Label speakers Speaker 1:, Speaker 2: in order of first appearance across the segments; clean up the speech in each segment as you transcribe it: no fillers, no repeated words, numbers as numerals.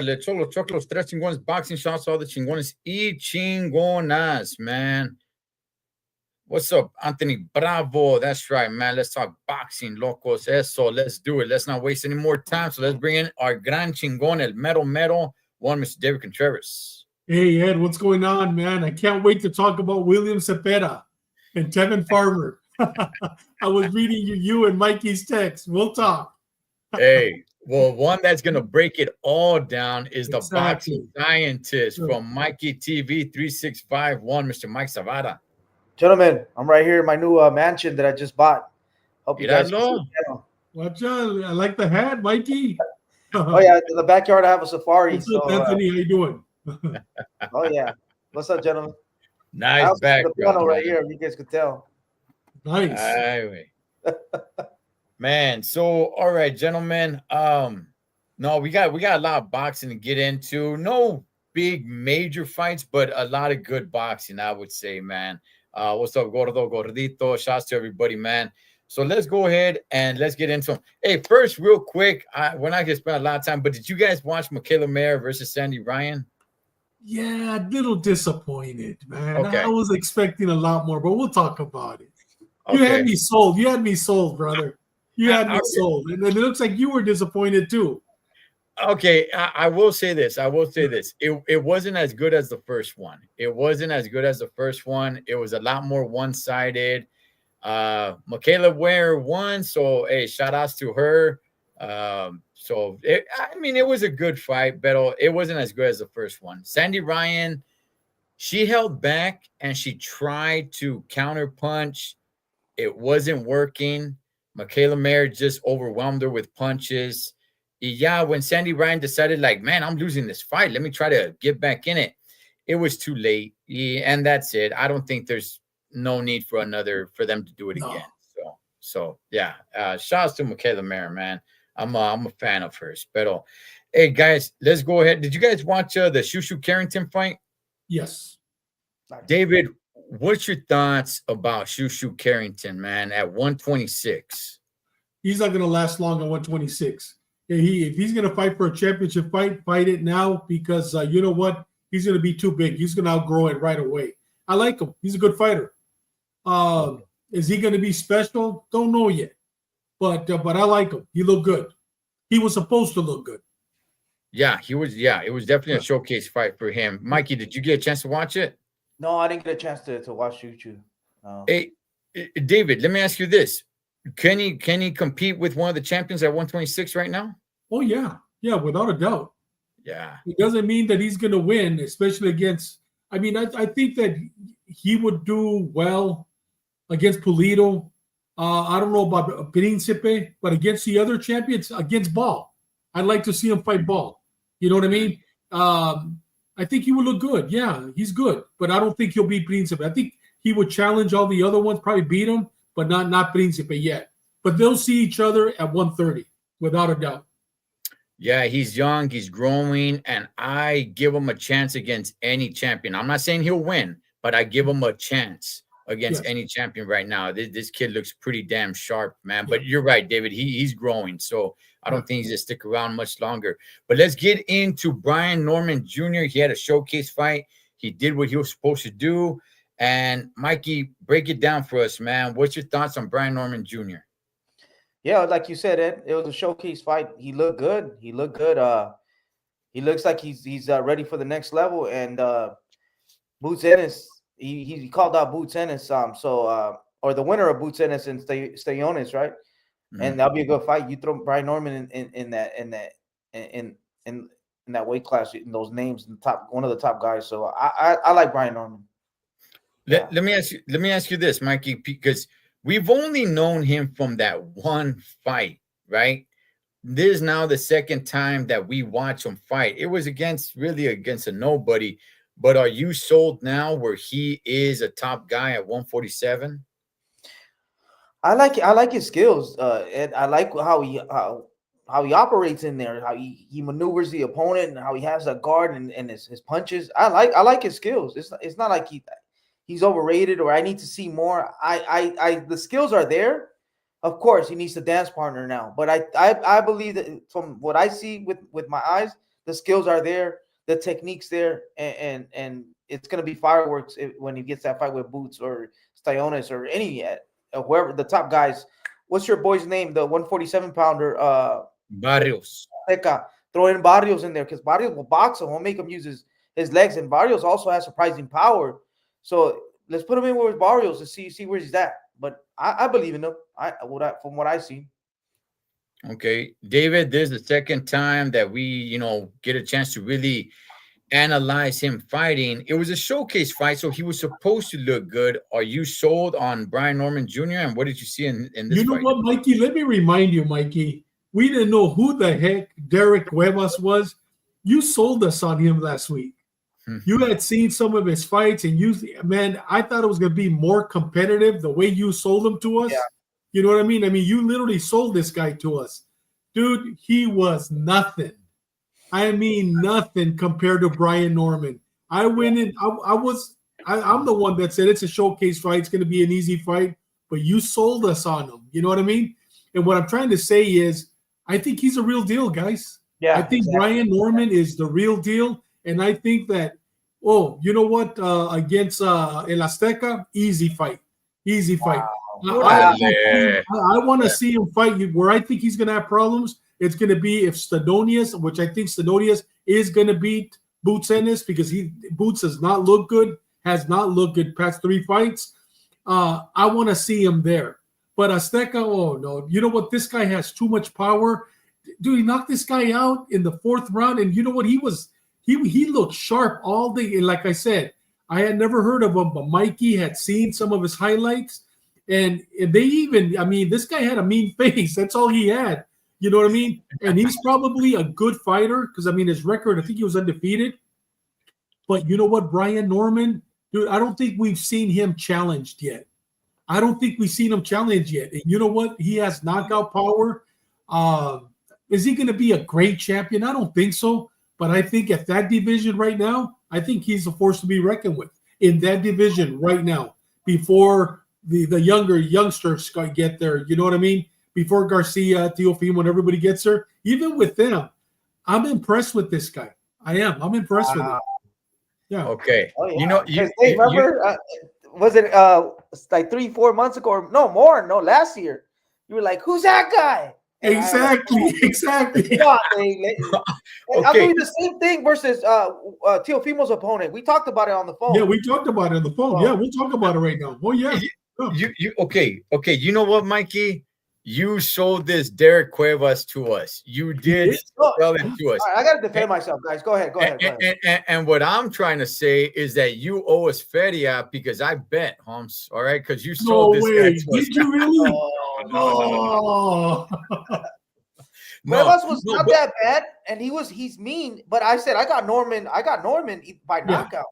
Speaker 1: le echo los choclos, tres chingones, boxing shots, all the chingones y chingonas, man. What's up, Anthony Bravo? That's right, man. Let's talk boxing, locos. Eso, let's do it. Let's not waste any more time. So let's bring in our gran chingon, el mero, one, Mr. David Contreras.
Speaker 2: Hey, Ed, what's going on, man? I can't wait to talk about William Cepeda and Tevin Farmer. I was reading you and Mikey's text. We'll talk.
Speaker 1: Hey, well, one that's going to break it all down is the
Speaker 2: Exactly.
Speaker 1: boxing scientist from Mikey TV 3651, Mr. Mike Zavada.
Speaker 3: Gentlemen, I'm right here in my new mansion that I just bought. Hope you guys can see it.
Speaker 2: Watch out. I like the hat, Mikey.
Speaker 3: Oh, yeah. In the backyard, I have a safari.
Speaker 2: What's up, Anthony? How you doing?
Speaker 3: Oh, yeah. What's up, gentlemen?
Speaker 1: Nice background.
Speaker 3: The piano right here, if you guys could tell.
Speaker 2: Nice.
Speaker 1: Man, so all right, gentlemen. No, we got a lot of boxing to get into. No big major fights, but a lot of good boxing, I would say, man. What's up, Gordo, Gordito? Shouts to everybody, man. So let's go ahead and let's get into them. Hey, first, real quick, we're not going to spend a lot of time, but did you guys watch Michaela Mayer versus Sandy Ryan?
Speaker 2: Yeah, a little disappointed, man.
Speaker 1: Okay.
Speaker 2: I was expecting a lot more, but we'll talk about it.
Speaker 1: Okay.
Speaker 2: You had me sold. You had me sold, brother. You had me sold. And it looks like you were disappointed, too.
Speaker 1: Okay, I will say this. It wasn't as good as the first one. It was a lot more one-sided. Michaela Ware won, so hey, shout outs to her. It was a good fight, but it wasn't as good as the first one. Sandy Ryan, she held back and she tried to counter punch. It wasn't working. Michaela Mayer just overwhelmed her with punches. Yeah, when Sandy Ryan decided, like, man, I'm losing this fight, let me try to get back in it, it was too late. And that's it. I don't think there's no need for them to do it again. So yeah. Shouts to Michaela Mayer, man. I'm a fan of hers. But hey, guys, let's go ahead. Did you guys watch the Shushu Carrington fight?
Speaker 2: Yes.
Speaker 1: David, what's your thoughts about Shushu Carrington, man, at 126?
Speaker 2: He's not going to last long at 126. If he's going to fight for a championship fight it now, because you know what? He's going to be too big. He's going to outgrow it right away. I like him. He's a good fighter. Is he going to be special? Don't know yet. But I like him. He looked good. He was supposed to look good.
Speaker 1: Yeah, he was. Yeah, it was definitely a showcase fight for him. Mikey, did you get a chance to watch it?
Speaker 3: No, I didn't get a chance to watch Shushu.
Speaker 1: Hey, David, let me ask you this. Can he compete with one of the champions at 126 right now?
Speaker 2: Oh, yeah. Yeah, without a doubt.
Speaker 1: Yeah.
Speaker 2: It doesn't mean that he's going to win, especially against – I mean, I think that he would do well against Pulido. I don't know about Principe, but against the other champions, against Ball. I'd like to see him fight Ball. You know what I mean? I think he would look good. Yeah, he's good. But I don't think he'll beat Principe. I think he would challenge all the other ones, probably beat him, but not Principe yet. But they'll see each other at 130, without a doubt.
Speaker 1: Yeah, he's young, he's growing, and I give him a chance against any champion. I'm not saying he'll win, but I give him a chance against any champion right now. This kid looks pretty damn sharp, man. But you're right, David. He's growing, so I don't think he's going to stick around much longer. But let's get into Brian Norman Jr. He had a showcase fight. He did what he was supposed to do. And Mikey, break it down for us, man. What's your thoughts on Brian Norman Jr.?
Speaker 3: Yeah, like you said, Ed, it was a showcase fight. He looked good. He looks like he's ready for the next level. And Boots Ennis, he called out Boots Ennis. Or the winner of Boots Ennis and Chingones, right? Mm-hmm. And that'll be a good fight. You throw Brian Norman in that weight class, in those names, in the top, one of the top guys. So I like Brian Norman.
Speaker 1: Let me ask you this, Mikey, because we've only known him from that one fight, right? This is now the second time that we watch him fight. It was against a nobody. But are you sold now where he is a top guy at 147?
Speaker 3: I like his skills, and I like how he operates in there, how he maneuvers the opponent, and how he has that guard and his punches. I like his skills. It's not like he's overrated or I need to see more. The skills are there. Of course, he needs a dance partner now, but I believe that from what I see with my eyes, the skills are there, the techniques there, and it's gonna be fireworks when he gets that fight with Boots or Chingones or any whoever the top guys. What's your boy's name? The 147 pounder.
Speaker 1: Barrios.
Speaker 3: Throw in Barrios in there because Barrios will box him. We'll make him use his legs, and Barrios also has surprising power. So let's put him in with Barrios and see where he's at. But I believe in him. From what I see.
Speaker 1: Okay, David, this is the second time that we, get a chance to really analyze him fighting. It was a showcase fight, so he was supposed to look good. Are you sold on Brian Norman Jr.? And what did you see in this
Speaker 2: You know
Speaker 1: fight?
Speaker 2: what, Mikey? Let me remind you, Mikey. We didn't know who the heck Derek Cuevas was. You sold us on him last week. You had seen some of his fights, and I thought it was going to be more competitive the way you sold him to us.
Speaker 3: Yeah.
Speaker 2: You know what I mean? I mean, you literally sold this guy to us. Dude, he was nothing. I mean, nothing compared to Brian Norman. I went in, I'm the one that said it's a showcase fight. It's going to be an easy fight, but you sold us on him. You know what I mean? And what I'm trying to say is, I think he's a real deal, guys.
Speaker 3: Yeah,
Speaker 2: I think Brian Norman is the real deal. And I think that, you know what? Against El Azteca, easy fight. Easy fight.
Speaker 3: Wow.
Speaker 2: I want to see him fight. Where I think he's going to have problems, it's going to be if Stadonius, which I think Stadonius is going to beat Boots Ennis because Boots has not looked good past 3 fights. I want to see him there. But Azteca, oh no. You know what? This guy has too much power. Dude, he knocked this guy out in the 4th round. And you know what? He looked sharp all day. And like I said, I had never heard of him, but Mikey had seen some of his highlights. And they this guy had a mean face. That's all he had. You know what I mean? And he's probably a good fighter because, his record, I think he was undefeated. But you know what, Brian Norman? Dude, I don't think we've seen him challenged yet. And you know what? He has knockout power. Is he going to be a great champion? I don't think so. But I think at that division right now, I think he's a force to be reckoned with in that division right now before the youngsters get there. You know what I mean? Before Garcia, Teofimo, and everybody gets there. Even with them, I'm impressed with this guy. I am. I'm impressed with him. Yeah.
Speaker 1: Okay.
Speaker 3: Oh, yeah.
Speaker 1: You
Speaker 3: remember? Was it like 3-4 months ago? Or, no more. No, last year. You were like, "Who's that guy?" And
Speaker 2: Exactly.
Speaker 3: I'm doing the same thing versus Teofimo's opponent. We talked about it on the phone.
Speaker 2: Yeah, we talked about it on the phone. Yeah, we'll talk about it right now. Oh, yeah.
Speaker 1: Okay. You know what, Mikey? You sold this Derek Cuevas to us. You did sell it to us.
Speaker 3: Right, I got to defend myself, guys. Go ahead.
Speaker 1: And what I'm trying to say is that you owe us feria because I bet, Holmes. All right, because you sold this guy to us.
Speaker 2: Did you really?
Speaker 3: No. Cuevas was not that bad, and he's mean. But I said I got Norman by knockout.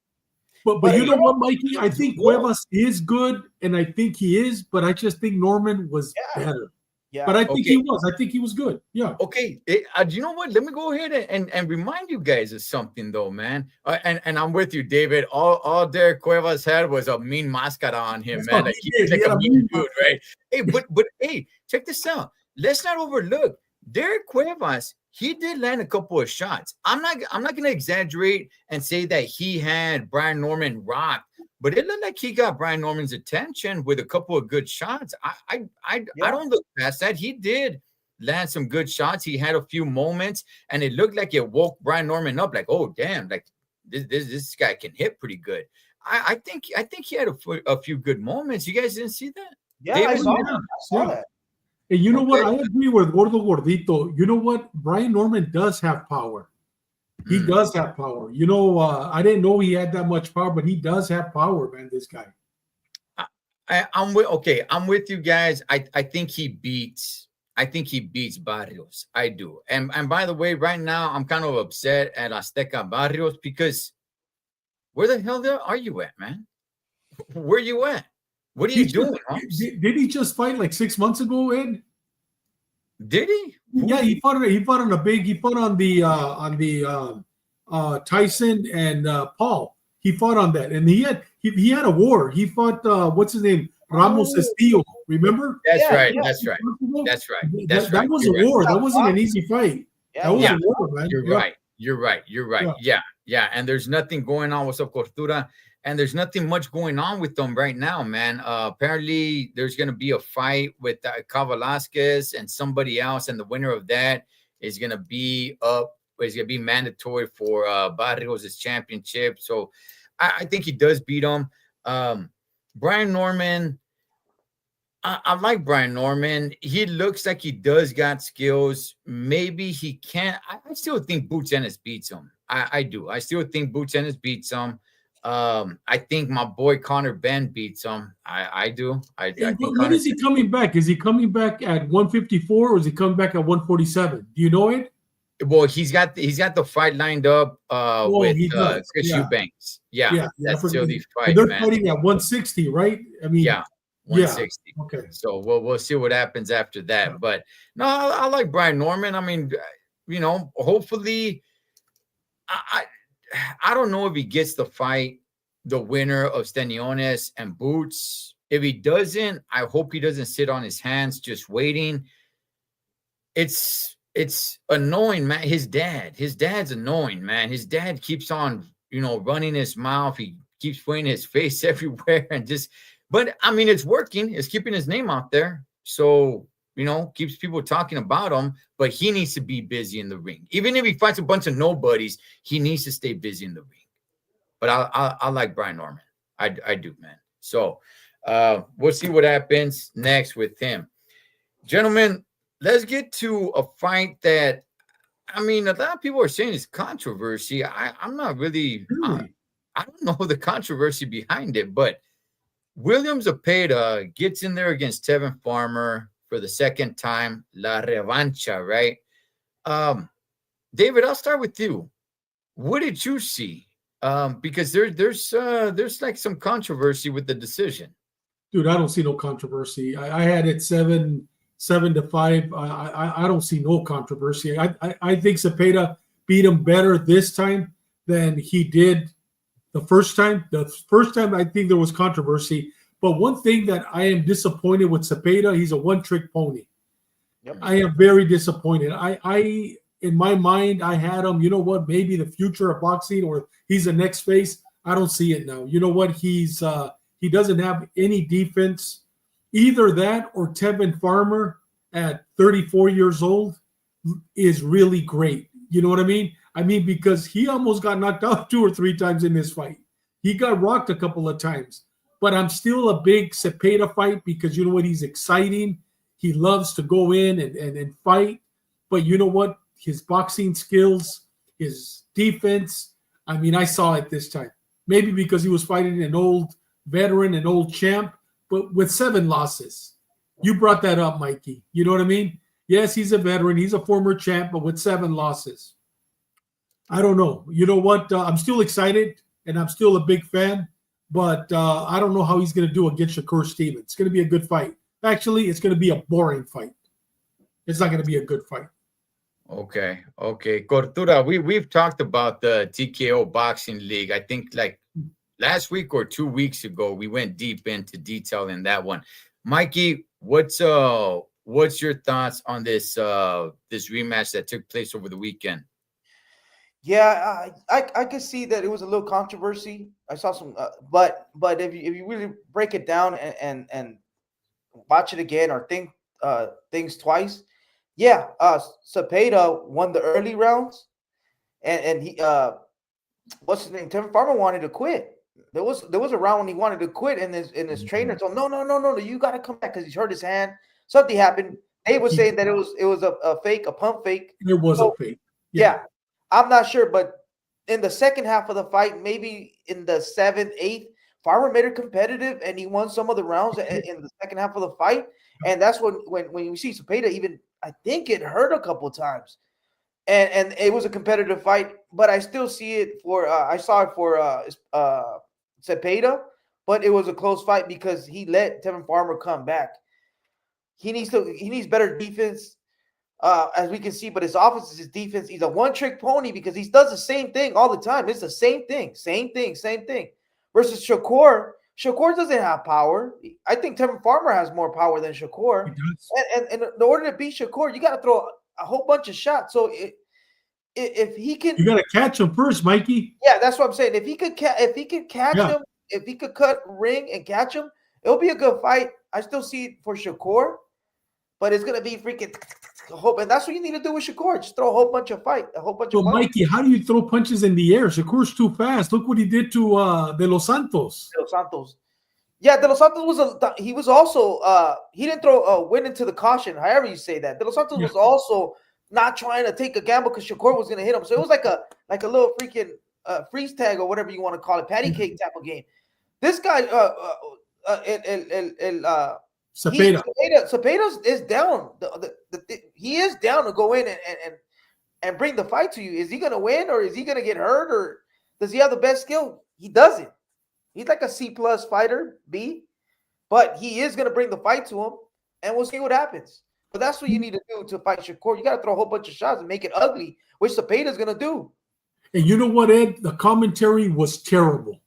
Speaker 2: But you know what, Mikey? I think Cuevas is good, and I think he is, but I just think Norman was better. Yeah. But I think he was. I think he was good. Yeah.
Speaker 1: Okay. You know what? Let me go ahead and remind you guys of something, though, man. And I'm with you, David. All Derek Cuevas had was a mean mascara on him, man. Like, he's like a mean dude, right? Hey, but hey, check this out. Let's not overlook Derek Cuevas. He did land a couple of shots. I'm not going to exaggerate and say that he had Brian Norman rocked, but it looked like he got Brian Norman's attention with a couple of good shots. I don't look past that. He did land some good shots. He had a few moments, and it looked like it woke Brian Norman up. Like, oh damn, like this guy can hit pretty good. I think he had a few good moments. You guys didn't see that?
Speaker 3: Yeah, David, I saw that.
Speaker 2: And you know what? I agree with Gordo Gordito. You know what? Brian Norman does have power. He does have power. You know, I didn't know he had that much power, but he does have power, man, this guy.
Speaker 1: I'm with you guys. I think he beats Barrios. I do. And by the way, right now I'm kind of upset at Azteca Barrios because where the hell are you at, man? Where you at? What are you doing?
Speaker 2: Did he just fight like 6 months ago, Ed?
Speaker 1: Did he?
Speaker 2: Yeah, he fought on the Tyson and Paul. He fought on that, and he had a war. He fought what's his name? Ramos Estillo. Remember?
Speaker 1: That's right. That was a war. That wasn't an easy fight.
Speaker 3: Yeah,
Speaker 1: that was a war, man. You're right. You're right. You're right. Yeah. And there's nothing going on. What's up, Cortura? And there's nothing much going on with them right now, man. Apparently, there's going to be a fight with Kyle Velasquez and somebody else, and the winner of that is going to be up. Is going to be mandatory for Barrios' championship. So I think he does beat him. Brian Norman. I like Brian Norman. He looks like he does got skills. Maybe he can't. I still think Boots Ennis beats him. I do. I still think Boots Ennis beats him. I think my boy Connor Ben beats him. I do. I think
Speaker 2: when is he coming back? Is he coming back at 154 or is he coming back at 147? Do you know it?
Speaker 1: Well, he's got the fight lined up with Chris Eubanks. Yeah, that's still the fight.
Speaker 2: They're fighting at 160, right? I mean,
Speaker 1: 160.
Speaker 2: Yeah. Okay.
Speaker 1: So we'll see what happens after that. Yeah. But no, I like Brian Norman. I mean, hopefully, I don't know if he gets the fight, the winner of Chingones and Boots. If he doesn't, I hope he doesn't sit on his hands just waiting. It's annoying, man. His dad's annoying, man. His dad keeps on, running his mouth. He keeps putting his face everywhere and just. But, I mean, it's working. It's keeping his name out there. So, keeps people talking about him. But he needs to be busy in the ring. Even if he fights a bunch of nobodies, he needs to stay busy in the ring. But I like Brian Norman. I do, man. So, we'll see what happens next with him. Gentlemen, let's get to a fight that, I mean, a lot of people are saying it's controversy. I'm not really, I don't know the controversy behind it, but William Zepeda gets in there against Tevin Farmer for the second time, La Revancha, right? David, I'll start with you. What did you see? Because there's like some controversy with the decision.
Speaker 2: Dude, I don't see no controversy. I had it 7-5. I don't see no controversy. I think Zepeda beat him better this time than he did the first time. The first time, I think there was controversy. But one thing that I am disappointed with Zepeda, he's a one-trick pony. Yep. I am very disappointed. I in my mind, I had him, maybe the future of boxing or he's the next face. I don't see it now. You know what? He doesn't have any defense. Either that or Tevin Farmer at 34 years old is really great. You know what I mean? I mean, because he almost got knocked out 2 or 3 times in this fight. He got rocked a couple of times. But I'm still a big Zepeda fight because you know what? He's exciting. He loves to go in and fight. But you know what? His boxing skills, his defense, I mean, I saw it this time. Maybe because he was fighting an old veteran, an old champ, but with 7 losses. You brought that up, Mikey. You know what I mean? Yes, he's a veteran. He's a former champ, but with 7 losses. I don't know. You know what? I'm still excited, and I'm still a big fan, but I don't know how he's going to do against Shakur Stevenson. It's going to be a good fight. Actually, it's going to be a boring fight. It's not going to be a good fight.
Speaker 1: Okay. Cortura, we've talked about the TKO Boxing League. I think like last week or 2 weeks ago, we went deep into detail in that one. Mikey, what's your thoughts on this rematch that took place over the weekend?
Speaker 3: Yeah, I could see that it was a little controversy. I saw some, but if you really break it down and watch it again or think things twice, yeah, Zepeda won the early rounds, and he what's his name? Tevin Farmer wanted to quit. There was a round when he wanted to quit, and his trainer told him, no, you got to come back because he's hurt his hand. Something happened. They were saying that it was a fake, a pump fake.
Speaker 2: It was a fake.
Speaker 3: Yeah. I'm not sure, but in the second half of the fight, maybe in the 7th, 8th, Farmer made it competitive, and he won some of the rounds in the second half of the fight. And that's when you see Zepeda, even I think it hurt a couple of times, and it was a competitive fight. But I still see it for I saw it for Zepeda, but it was a close fight because he let Tevin Farmer come back. He needs better defense. As we can see, but his offense is his defense. He's a one-trick pony because he does the same thing all the time. It's the same thing. Versus Shakur. Shakur doesn't have power. I think Tevin Farmer has more power than Shakur. And in order to beat Shakur, you got to throw a whole bunch of shots. So if he can,
Speaker 2: You got to catch him first, Mikey.
Speaker 3: yeah, that's what I'm saying. If he could catch
Speaker 2: Yeah.
Speaker 3: him, if he could cut ring and catch him, it'll be a good fight. I still see it for Shakur, but it's gonna be freaking hope, and that's what you need to do with Shakur. Just throw a whole bunch of fight, a whole bunch
Speaker 2: So,
Speaker 3: of punch.
Speaker 2: Mikey, how do you throw punches in the air? Shakur's too fast. Look what he did to De Los Santos.
Speaker 3: De Los Santos. Yeah, De Los Santos he was also he didn't throw a win into the caution, however you say that. De Los Santos was also not trying to take a gamble because Shakur was gonna hit him. So it was like a little freaking freeze tag or whatever you want to call it, patty cake type of game. This guy Cepeda is down. He is down to go in and bring the fight to you. Is he gonna win or is he gonna get hurt or does he have the best skill? He doesn't. He's like a C+ fighter, B, but he is going to bring the fight to him, and we'll see what happens. But that's what you need to do to fight Shakur. You got to throw a whole bunch of shots and make it ugly, which Cepeda's going to do.
Speaker 2: And you know what, Ed? The commentary was terrible.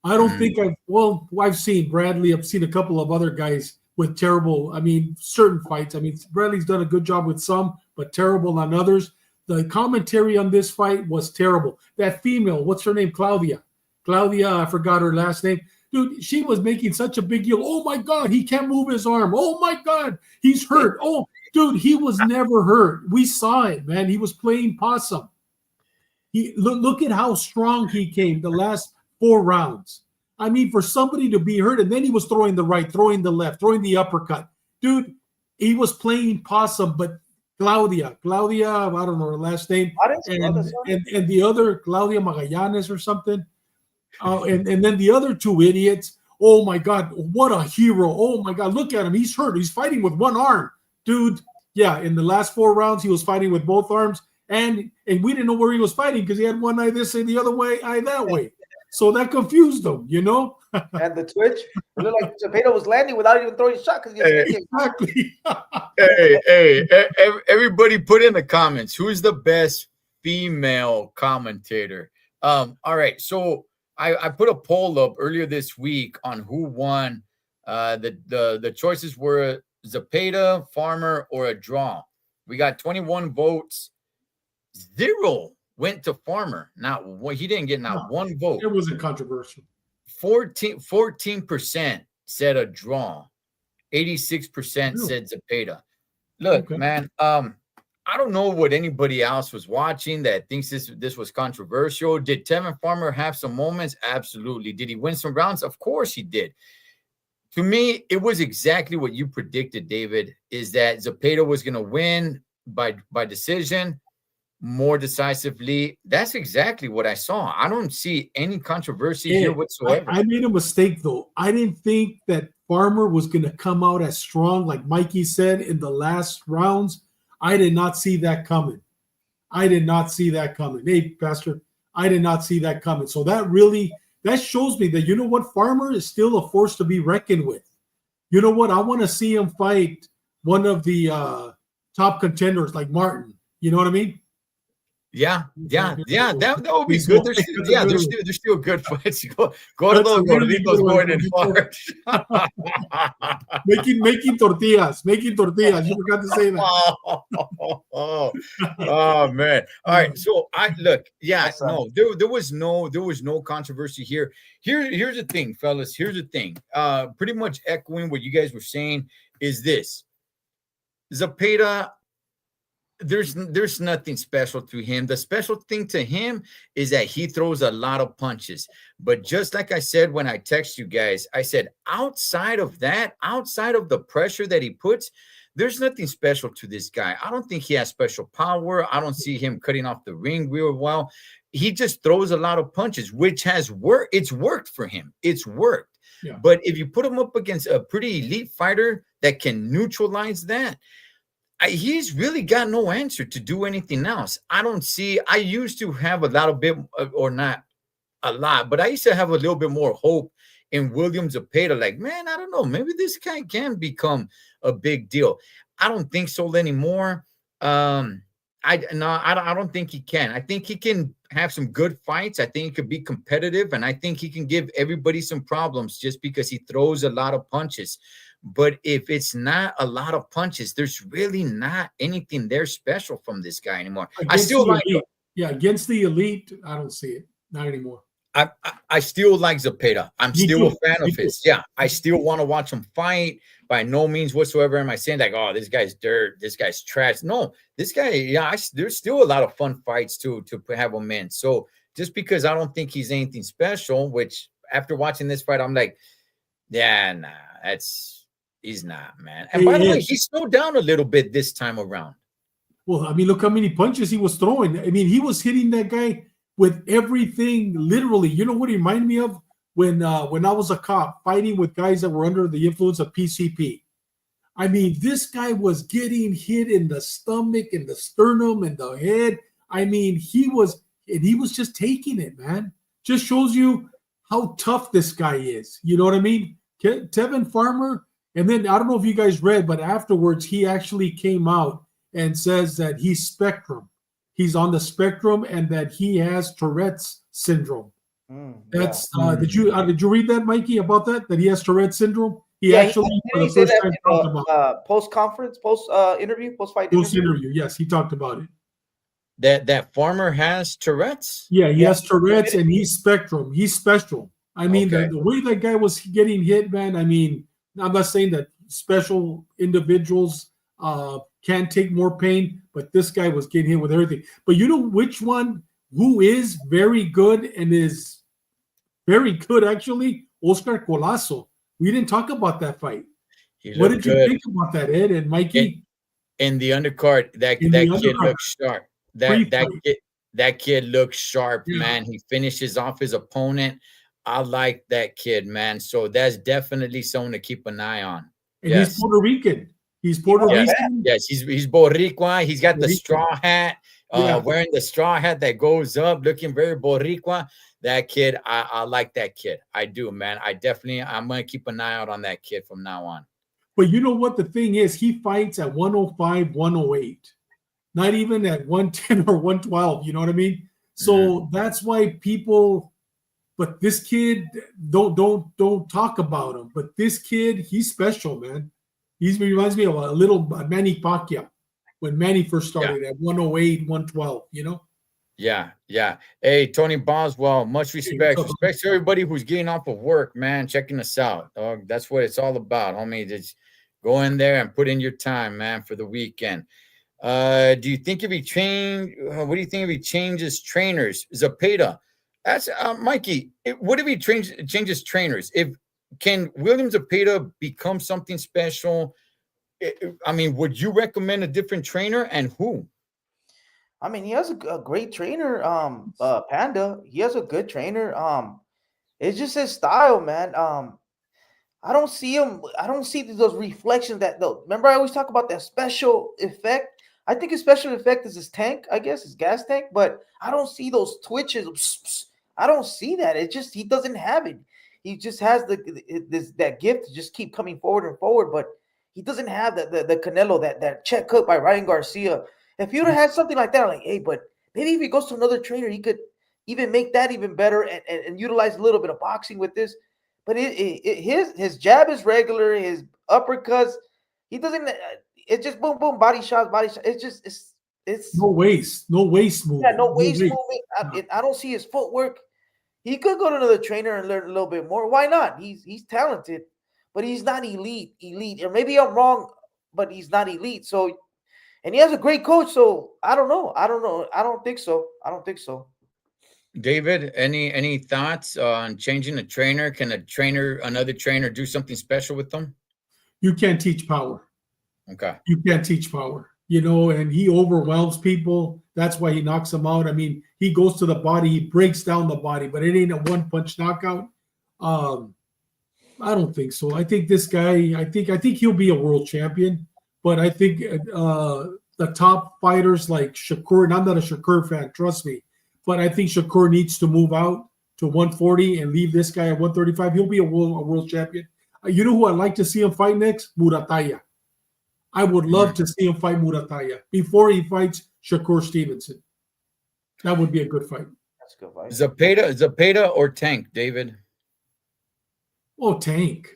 Speaker 2: I don't think I've seen Bradley. I've seen a couple of other guys with terrible, certain fights. Bradley's done a good job with some, but terrible on others. The commentary on this fight was terrible. That female, what's her name? Claudia, I forgot her last name. Dude, she was making such a big deal. Oh, my God, he can't move his arm. Oh, my God, he's hurt. Oh, dude, he was never hurt. We saw it, man. He was playing possum. Look at how strong he came the last 4 rounds. For somebody to be hurt, and then he was throwing the right, throwing the left, throwing the uppercut. Dude, he was playing possum, but Claudia, I don't know her last name. And the other, Claudia Magallanes or something. And then the other 2 idiots. Oh my God, what a hero! Oh my God, look at him. He's hurt. He's fighting with one arm, dude. Yeah, in the last 4 rounds, he was fighting with both arms, and we didn't know where he was fighting because he had one eye this way, the other way, eye that way. So that confused him,
Speaker 3: And the twitch, it looked like Cepeda was landing without even throwing a shot because
Speaker 2: exactly.
Speaker 1: Hey, everybody, put in the comments who's the best female commentator. All right, so. I put a poll up earlier this week on who won. The choices were Zepeda, Farmer, or a draw. We got 21 votes. 0 went to Farmer. He didn't get one vote.
Speaker 2: It wasn't controversial.
Speaker 1: 14% said a draw. 86% said Zepeda. Look, man. I don't know what anybody else was watching that thinks this was controversial. Did Tevin Farmer have some moments? Absolutely. Did he win some rounds? Of course he did. To me, it was exactly what you predicted, David, is that Zepeda was going to win by decision more decisively. That's exactly what I saw. I don't see any controversy here whatsoever.
Speaker 2: I made a mistake, though. I didn't think that Farmer was going to come out as strong, like Mikey said, in the last rounds. I did not see that coming. Hey, Pastor, I did not see that coming. So that shows me that, Farmer is still a force to be reckoned with. You know what? I want to see him fight one of the top contenders like Martin. You know what I mean?
Speaker 1: Yeah. That would be good. There's still good fights. Go to those gorditos more than hard.
Speaker 2: making tortillas. You forgot to say that.
Speaker 1: Oh man. All right. So there was no controversy here. Here's the thing, fellas. Here's the thing. Pretty much echoing what you guys were saying is this. Zepeda, there's nothing special to him. The special thing to him is that he throws a lot of punches. But just like I said when I text you guys, I said outside of the pressure that he puts, there's nothing special to this guy. I don't think he has special power. I don't see him cutting off the ring real well. He just throws a lot of punches, which has worked. It's worked for him. It's worked. Yeah. But if you put him up against a pretty elite fighter that can neutralize that, he's really got no answer to do anything else. I used to have a little bit, or not a lot, but I used to have a little bit more hope in William Zepeda. Like, man, I don't know, maybe this guy can become a big deal. I don't think so anymore. I don't think he can. I think he can have some good fights. I think he could be competitive, and I think he can give everybody some problems just because he throws a lot of punches. But if it's not a lot of punches, there's really not anything there special from this guy anymore. I still like him.
Speaker 2: Yeah, against the elite, I don't see it. Not anymore.
Speaker 1: I still like Zepeda. I'm
Speaker 2: Me
Speaker 1: still a
Speaker 2: too.
Speaker 1: fan
Speaker 2: Me
Speaker 1: of
Speaker 2: too.
Speaker 1: his. Yeah, I still want to watch him fight. By no means whatsoever am I saying like, oh, this guy's dirt, this guy's trash. No, this guy, yeah, there's still a lot of fun fights to have him in. So just because I don't think he's anything special, which after watching this fight, I'm like, yeah, nah, he's not, man. And by the way, he slowed down a little bit this time around.
Speaker 2: Well, I mean, look how many punches he was throwing. I mean, he was hitting that guy with everything, literally. You know what he reminded me of? When I was a cop fighting with guys that were under the influence of PCP. I mean, this guy was getting hit in the stomach and the sternum and the head. I mean, he was just taking it, man. Just shows you how tough this guy is. You know what I mean? Tevin Farmer, and then I don't know if you guys read, but afterwards he actually came out and says that he's spectrum. He's on the spectrum and that he has Tourette's syndrome. That's did you read that, Mikey, about that he has Tourette's syndrome? He actually for the first time talked about
Speaker 3: post conference, post interview, post fight
Speaker 2: interview. Yes, he talked about it.
Speaker 1: That Farmer has Tourette's.
Speaker 2: Yeah, he has Tourette's and he's spectrum. He's special. I mean, the way that guy was getting hit, man. I mean, I'm not saying that special individuals can't take more pain, but this guy was getting hit with everything. But you know which one who is very good and is very good, actually? Oscar Colazo. We didn't talk about that fight. What did you think about that, Ed and Mikey?
Speaker 1: In the undercard, that kid looks sharp. That kid looks sharp, man. He finishes off his opponent. I like that kid, man. So that's definitely someone to keep an eye on.
Speaker 2: And he's Puerto Rican. He's Puerto Rican.
Speaker 1: Yes, he's Boricua. He's got the straw hat, wearing the straw hat that goes up, looking very Boricua. That kid, I like that kid. I do, man. I'm going to keep an eye out on that kid from now on.
Speaker 2: But you know what the thing is? He fights at 105, 108. Not even at 110 or 112. You know what I mean? So that's why people... But this kid, don't talk about him. But this kid, he's special, man. He reminds me of a little Manny Pacquiao when Manny first started at 108, 112, you know?
Speaker 1: Yeah. Hey, Tony Boswell, much respect. Respect to everybody who's getting off of work, man, checking us out. That's what it's all about, homie. Just go in there and put in your time, man, for the weekend. Do you think if he what do you think if he changes trainers? Zepeda. That's Mikey. What if he changes trainers? Can William Zepeda become something special? I mean, would you recommend a different trainer, and who?
Speaker 3: I mean, he has a great trainer, Panda. He has a good trainer. It's just his style, man. I don't see him. I don't see those reflections that though. Remember, I always talk about that special effect. I think his special effect is his tank, I guess, his gas tank, but I don't see those twitches. I don't see that. He doesn't have it. He just has that gift to just keep coming forward and forward, but he doesn't have the Canelo, that check hook by Ryan Garcia. If he would have had something like that, I'm like, hey, but maybe if he goes to another trainer, he could even make that even better and utilize a little bit of boxing with this. But his jab is regular, his uppercuts, he doesn't. It's just boom, boom, body shots. It's
Speaker 2: no waist movement.
Speaker 3: Yeah, no waist movement. I don't see his footwork. He could go to another trainer and learn a little bit more. Why not? He's talented, but he's not elite. Or maybe I'm wrong, but he's not elite. So, and he has a great coach. So I don't know. I don't think so.
Speaker 1: David, any thoughts on changing a trainer? Can another trainer do something special with them?
Speaker 2: You can't teach power.
Speaker 1: Okay.
Speaker 2: You can't teach power, you know, and he overwhelms people. That's why he knocks them out. I mean, he goes to the body, he breaks down the body, but it ain't a one-punch knockout. I don't think so. I think this guy, I think he'll be a world champion, but I think the top fighters like Shakur, and I'm not a Shakur fan, trust me, but I think Shakur needs to move out to 140 and leave this guy at 135. He'll be a world champion. You know who I'd like to see him fight next? Murataya. I would love to see him fight Murataya before he fights Shakur Stevenson. That would be a good fight.
Speaker 3: That's a good fight.
Speaker 1: Zepeda or Tank, David?
Speaker 2: Oh, Tank.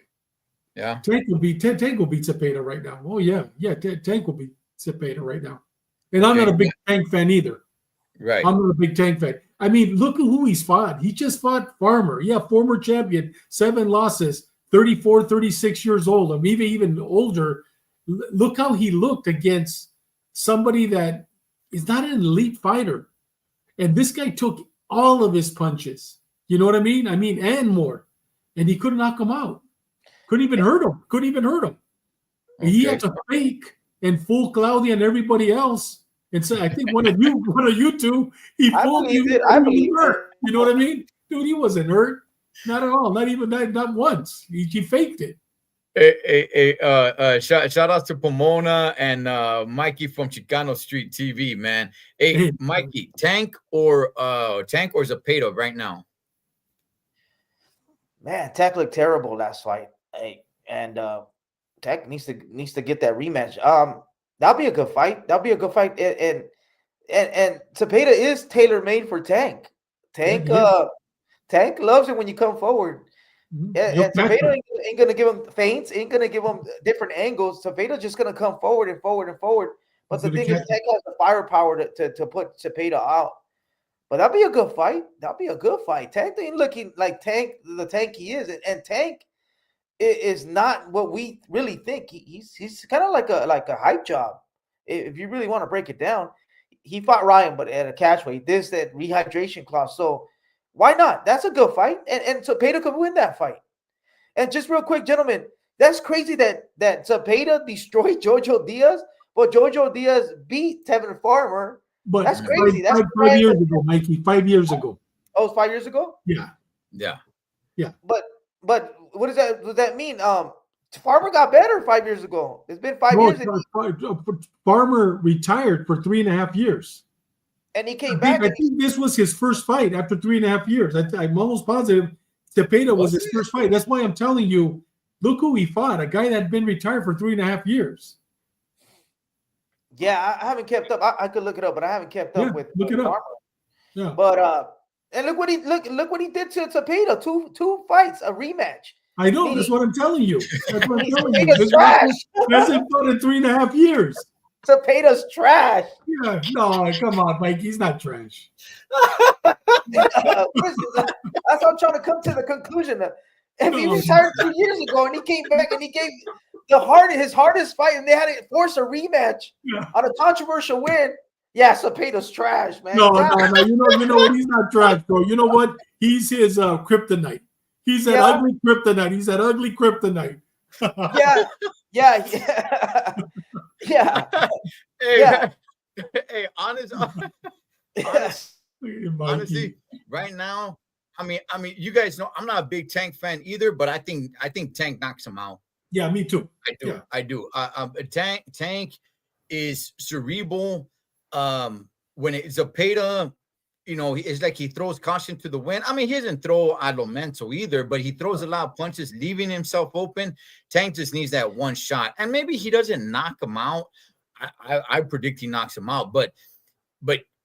Speaker 1: Yeah.
Speaker 2: Tank will beat Zepeda right now. Oh, yeah. Yeah, Tank will beat Zepeda right now. And I'm not a big Tank fan either.
Speaker 1: Right.
Speaker 2: I'm not a big Tank fan. I mean, look at who he's fought. He just fought Farmer. Yeah, former champion, 7 losses, 34, 36 years old, or maybe even older. Look how he looked against somebody that is not an elite fighter. And this guy took all of his punches. You know what I mean? And more. And he couldn't knock him out. Couldn't even hurt him. Okay. He had to fake and fool Claudia and everybody else. And so I think one of you two, he fooled you.
Speaker 3: I believe
Speaker 2: hurt. You know what I mean? Dude, he wasn't hurt. Not at all. Not even not once. He faked it.
Speaker 1: Shout out to Pomona and Mikey from Chicano Street TV, man. Hey, Mikey, Tank or Zepeda right now?
Speaker 3: Man, Tank looked terrible last fight. And Tank needs to get that rematch. That'll be a good fight. And Zepeda is tailor made for Tank. Tank loves it when you come forward. And Zepeda ain't gonna give him feints, ain't gonna give him different angles. Zepeda's just gonna come forward and forward and forward. But the thing is, Tank has the firepower to put Zepeda out. But that'll be a good fight. Tank ain't looking like the Tank he is, and Tank is not what we really think. He's kind of like a hype job. If you really want to break it down, he fought Ryan, but at a catch weight. That rehydration clause. So why not? That's a good fight, and Zepeda could win that fight. And just real quick, gentlemen, that's crazy that Zepeda destroyed Jojo Diaz, but Jojo Diaz beat Tevin Farmer.
Speaker 2: But
Speaker 3: that's crazy. That's
Speaker 2: 5 years ago, Mikey. 5 years ago.
Speaker 3: Oh, it was 5 years ago?
Speaker 2: Yeah.
Speaker 3: But what does that mean? Farmer got better 5 years ago. It's been 5 years.
Speaker 2: Farmer retired for 3.5 years.
Speaker 3: And he came back.
Speaker 2: I think this was his first fight after 3.5 years. I'm almost positive Zepeda was his first fight. That's why I'm telling you, look who he fought, a guy that had been retired for 3.5 years.
Speaker 3: Yeah, I haven't kept up. I could look it up, but I haven't kept up with
Speaker 2: it
Speaker 3: Farmer.
Speaker 2: up. Yeah.
Speaker 3: But and look what he did to Zepeda. Two fights, a rematch.
Speaker 2: I know. That's what I'm telling you. That's what I'm telling you.
Speaker 3: Zepeda's trash.
Speaker 2: That's him fought in 3.5 years.
Speaker 3: Zepeda's trash.
Speaker 2: Yeah, no, come on, Mike. He's not trash.
Speaker 3: That's what I'm trying to come to the conclusion. If he retired 2 years ago and he came back and he gave his hardest fight, and they had to force a rematch on a controversial win. Yeah, Zepeda's trash, man.
Speaker 2: No. You know what? He's not trash, bro. You know what? He's his kryptonite. He's that ugly kryptonite. He's that ugly kryptonite.
Speaker 3: Yeah.
Speaker 1: Hey, honestly, right now, I mean, you guys know I'm not a big Tank fan either, but I think Tank knocks him out.
Speaker 2: Yeah, me too.
Speaker 1: I do. Tank is cerebral. When it's Zepeda, it's like he throws caution to the wind. I mean, he doesn't throw a lo mental either, but he throws a lot of punches, leaving himself open. Tank just needs that one shot, and maybe he doesn't knock him out. I predict he knocks him out, but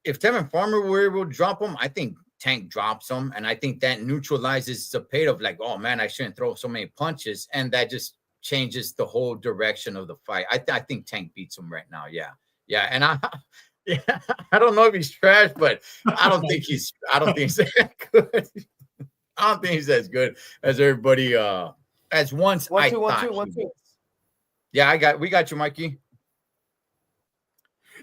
Speaker 1: if Tevin Farmer were able to drop him, I think Tank drops him, and I think that neutralizes Zepeda of like, oh man, I shouldn't throw so many punches, and that just changes the whole direction of the fight. I think Tank beats him right now. Yeah, and I don't know if he's trash, but I don't think he's that good. I don't think he's as good as everybody as once I thought.
Speaker 3: 1 2.
Speaker 1: Yeah, we got you, Mikey.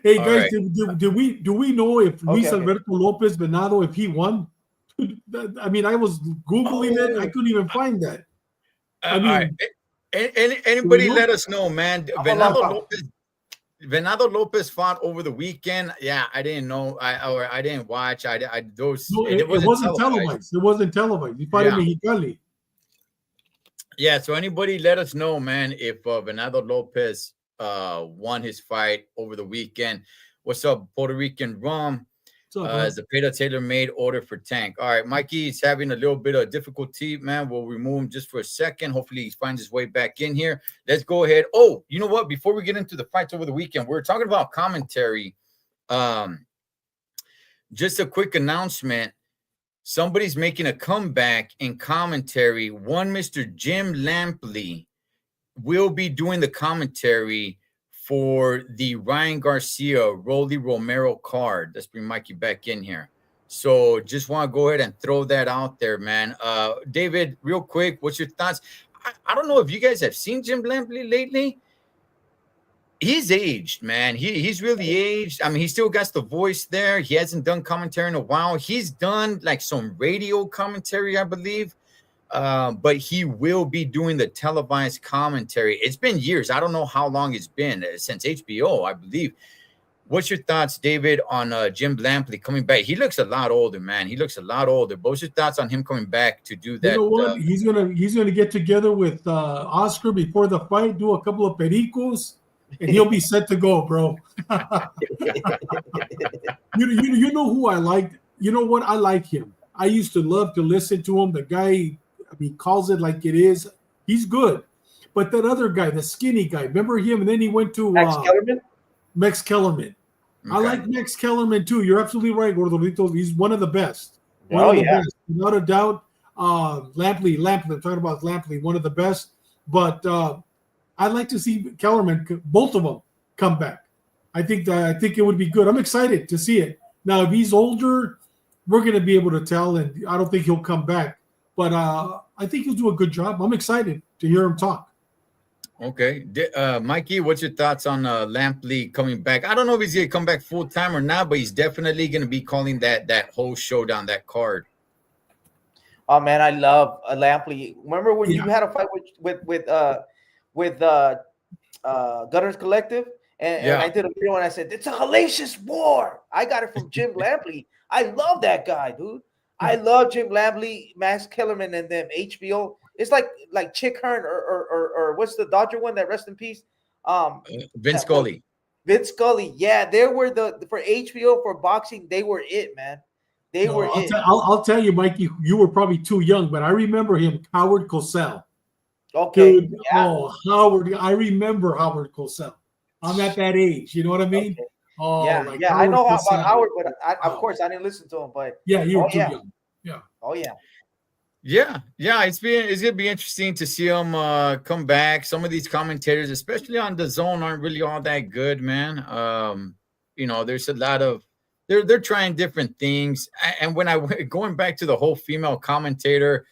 Speaker 2: Hey guys, right. do we know if Luis Alberto Lopez Venado, if he won? I mean, I was Googling it. I couldn't even find that. I mean,
Speaker 1: right. Anybody let us know, man. Venado Lopez fought over the weekend. Yeah, I didn't know. I didn't watch. It
Speaker 2: wasn't televised. It wasn't televised. He fought in Mexicali.
Speaker 1: Yeah. So anybody let us know, man, if Venado Lopez won his fight over the weekend. What's up, Puerto Rican Rum? Zepeda tailor-made order for Tank. All right, Mikey's having a little bit of difficulty, man. We'll remove him just for a second. Hopefully he finds his way back in here. Let's go ahead. Oh, you know what? Before we get into the fights over the weekend, we're talking about commentary. Just a quick announcement. Somebody's making a comeback in commentary. One Mr. Jim Lampley will be doing the commentary for the Ryan Garcia, Rolly Romero card. Let's bring Mikey back in here. So just want to go ahead and throw that out there, man. David, real quick, what's your thoughts? I don't know if you guys have seen Jim Lampley lately. He's aged, man. He's really aged. I mean, he still got the voice there. He hasn't done commentary in a while. He's done like some radio commentary, I believe. But he will be doing the televised commentary. It's been years. I don't know how long it's been since HBO, I believe. What's your thoughts, David, on Jim Lampley coming back? He looks a lot older, man. He looks a lot older. What's your thoughts on him coming back to do that?
Speaker 2: You know what? He's gonna get together with Oscar before the fight, do a couple of pericos, and he'll be set to go, bro. you know who I like? You know what? I like him. I used to love to listen to him. The guy, I mean, calls it like it is. He's good. But that other guy, the skinny guy, remember him? And then he went to Max Kellerman. Okay. I like Max Kellerman too. You're absolutely right, Gordolito. He's one of the best. Best. Without a doubt. Lampley. I'm talking about Lampley, one of the best. But I'd like to see Kellerman, both of them, come back. I think it would be good. I'm excited to see it. Now, if he's older, we're going to be able to tell, and I don't think he'll come back. But I think he'll do a good job. I'm excited to hear him talk.
Speaker 1: Okay. Mikey, what's your thoughts on Lampley coming back? I don't know if he's going to come back full-time or not, but he's definitely going to be calling that whole showdown, that card.
Speaker 3: Oh, man, I love Lampley. Remember when you had a fight with Gunners Collective? And I did a video and I said, it's a hellacious war. I got it from Jim Lampley. I love that guy, dude. I love Jim Lampley, Max Kellerman, and them HBO. It's like Chick Hearn or what's the Dodger one that rest in peace?
Speaker 1: Vince Scully.
Speaker 3: Vince Scully. Yeah, they were for HBO for boxing. They were it, man.
Speaker 2: I'll tell you, Mikey, you were probably too young, but I remember him, Howard Cosell.
Speaker 3: Okay.
Speaker 2: Dude, Howard. I remember Howard Cosell. I'm at that age. You know what I mean?
Speaker 3: Okay.
Speaker 2: Oh,
Speaker 3: yeah. I know about Howard, but of course I didn't listen to him. But
Speaker 2: yeah, you were too young. Yeah.
Speaker 3: Oh yeah.
Speaker 1: Yeah. It's gonna be interesting to see him come back. Some of these commentators, especially on the zone, aren't really all that good, man. There's a lot of they're trying different things. And when going back to the whole female commentator,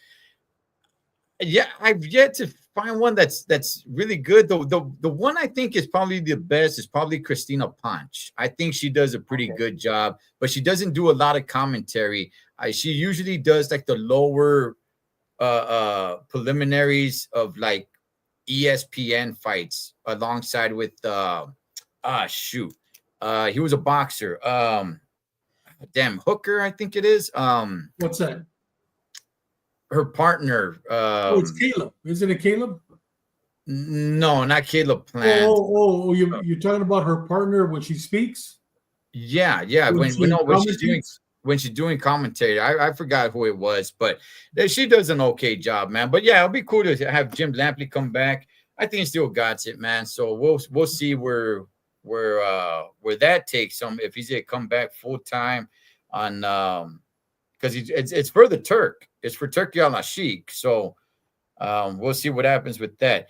Speaker 1: I've yet to find one that's really good. The one I think is probably the best is probably Christina Punch. I think she does a pretty good job, but she doesn't do a lot of commentary. She usually does like the lower preliminaries of like ESPN fights alongside with he was a boxer. Hooker, I think it is.
Speaker 2: What's that?
Speaker 1: Her partner.
Speaker 2: It's Caleb. Isn't it Caleb?
Speaker 1: No, not Caleb Plant.
Speaker 2: You're talking about her partner when she speaks?
Speaker 1: Yeah. When she's doing commentary. I forgot who it was, but she does an okay job, man. But yeah, it'll be cool to have Jim Lampley come back. I think he still got it, man. So we'll see where that takes him, if he's gonna come back full time on because it's for the Turk. It's for Turkey Al Sheikh. So we'll see what happens with that.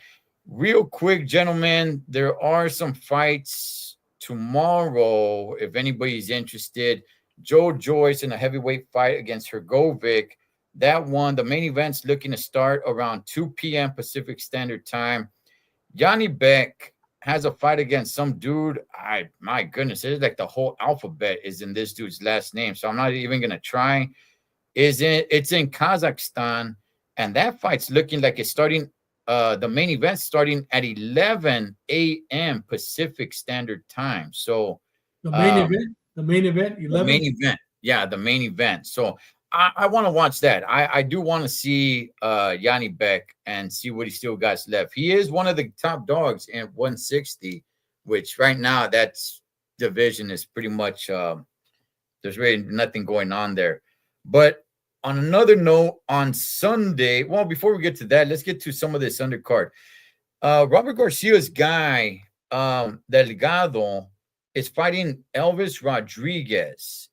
Speaker 1: Real quick, gentlemen, there are some fights tomorrow. If anybody's interested, Joe Joyce in a heavyweight fight against Hrgovic. That one, the main event's looking to start around 2 p.m. Pacific Standard Time. Yanni Beck has a fight against some dude. My goodness, it's like the whole alphabet is in this dude's last name, so I'm not even gonna try. It's in Kazakhstan, and that fight's looking like it's starting. The main event starting at 11 a.m. Pacific Standard Time. So
Speaker 2: the main event, 11?
Speaker 1: The main event. Yeah, the main event. So I want to watch that. I do want to see Yanni Beck and see what he still got left. He is one of the top dogs in 160, which right now that's division is pretty much there's really nothing going on there. But on another note, on Sunday, well, before we get to that, let's get to some of this undercard. Robert Garcia's guy, Delgado, is fighting Elvis Rodriguez.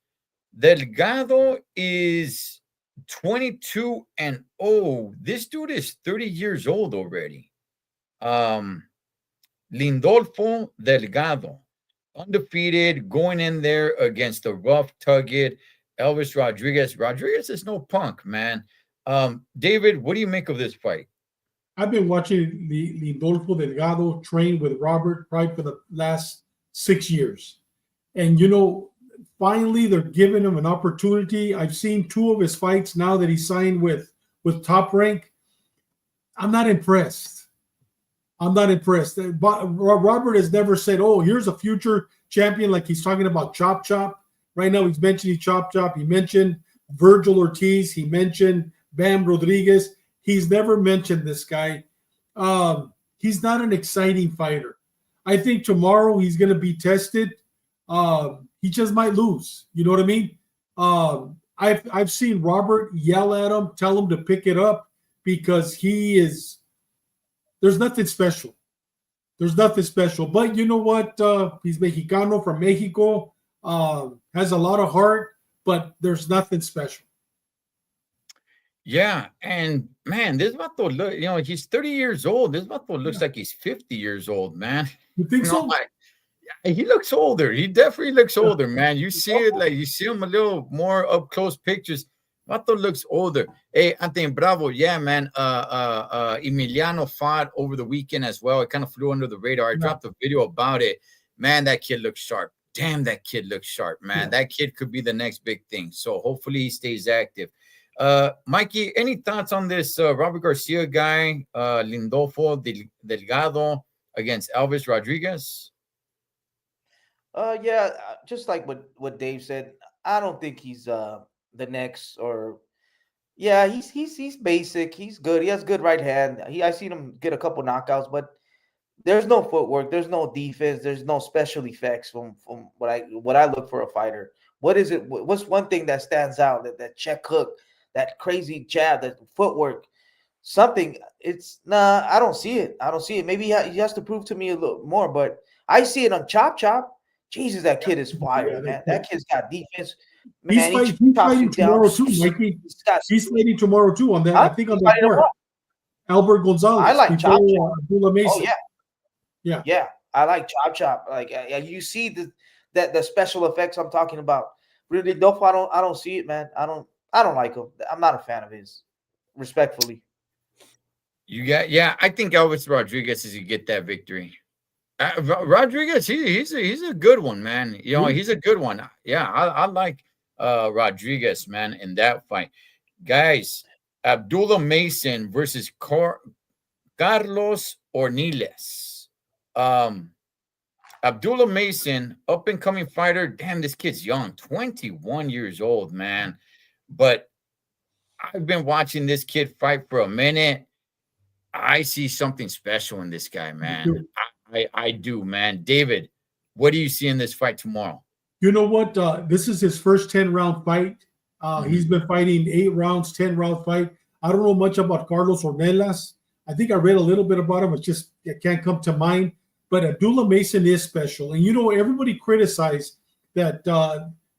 Speaker 1: Delgado is 22-0. This dude is 30 years old already. Let Lindolfo Delgado, undefeated, going in there against the rough tugged Elvis Rodriguez. Rodriguez is no punk, man. David, what do you make of this fight?
Speaker 2: I've been watching Lindolfo Delgado train with Robert probably for the last 6 years. And, finally they're giving him an opportunity. I've seen 2 of his fights now that he signed with Top Rank. I'm not impressed. Robert has never said, oh, here's a future champion, like he's talking about Chop Chop. Right now he's mentioning Chop Chop. He mentioned Virgil Ortiz. He mentioned Bam Rodriguez. He's never mentioned this guy. He's not an exciting fighter. I think tomorrow he's going to be tested. He just might lose. You know what I mean? I've seen Robert yell at him, tell him to pick it up because there's nothing special. But you know what? He's Mexicano from Mexico, has a lot of heart, but there's nothing special.
Speaker 1: Yeah, and man, this vato look, he's 30 years old. This vato looks like he's 50 years old, man.
Speaker 2: You think so?
Speaker 1: He looks older. He definitely looks older, man. You see it, like you see him a little more up close pictures. Vato looks older. Hey, Anthony Bravo, yeah, man. Emiliano fought over the weekend as well. It kind of flew under the radar. I dropped a video about it. Man, that kid looks sharp. Damn, that kid looks sharp, man. That kid could be the next big thing. So hopefully he stays active. Mikey, any thoughts on this Robert Garcia guy, Lindolfo Delgado against Elvis Rodriguez?
Speaker 3: Yeah, just like what Dave said, I don't think he's the next he's basic. He's good. He has good right hand. I seen him get a couple knockouts, but there's no footwork, there's no defense, there's no special effects from what I look for a fighter. What is it? What's one thing that stands out? That check hook, that crazy jab, that footwork, something. I don't see it. Maybe he has to prove to me a little more, but I see it on Chop Chop. Jesus, that kid is fire, man. That kid's got defense. Man,
Speaker 2: he's fighting tomorrow too, Mikey. He's fighting tomorrow too on that. I think on the court. Albert Gonzalez.
Speaker 3: I like Chop Chop.
Speaker 2: Abdullah Mason.
Speaker 3: Oh yeah. I like Chop Chop. Like you see the special effects I'm talking about. Really, dope. I don't see it, man. I don't like him. I'm not a fan of his. Respectfully.
Speaker 1: I think Elvis Rodriguez is to get that victory. Rodriguez, he's a good one, man. He's a good one. Yeah, I like Rodriguez, man, in that fight. Guys, Abdullah Mason versus Carlos Orniles. Abdullah Mason, up-and-coming fighter. Damn, this kid's young, 21 years old, man. But I've been watching this kid fight for a minute. I see something special in this guy, man. I do, man. David, what do you see in this fight tomorrow?
Speaker 2: You know what? This is his first 10-round fight. He's been fighting 8 rounds, 10-round fight. I don't know much about Carlos Ornelas. I think I read a little bit about him. It can't come to mind. But Abdullah Mason is special. And, everybody criticized that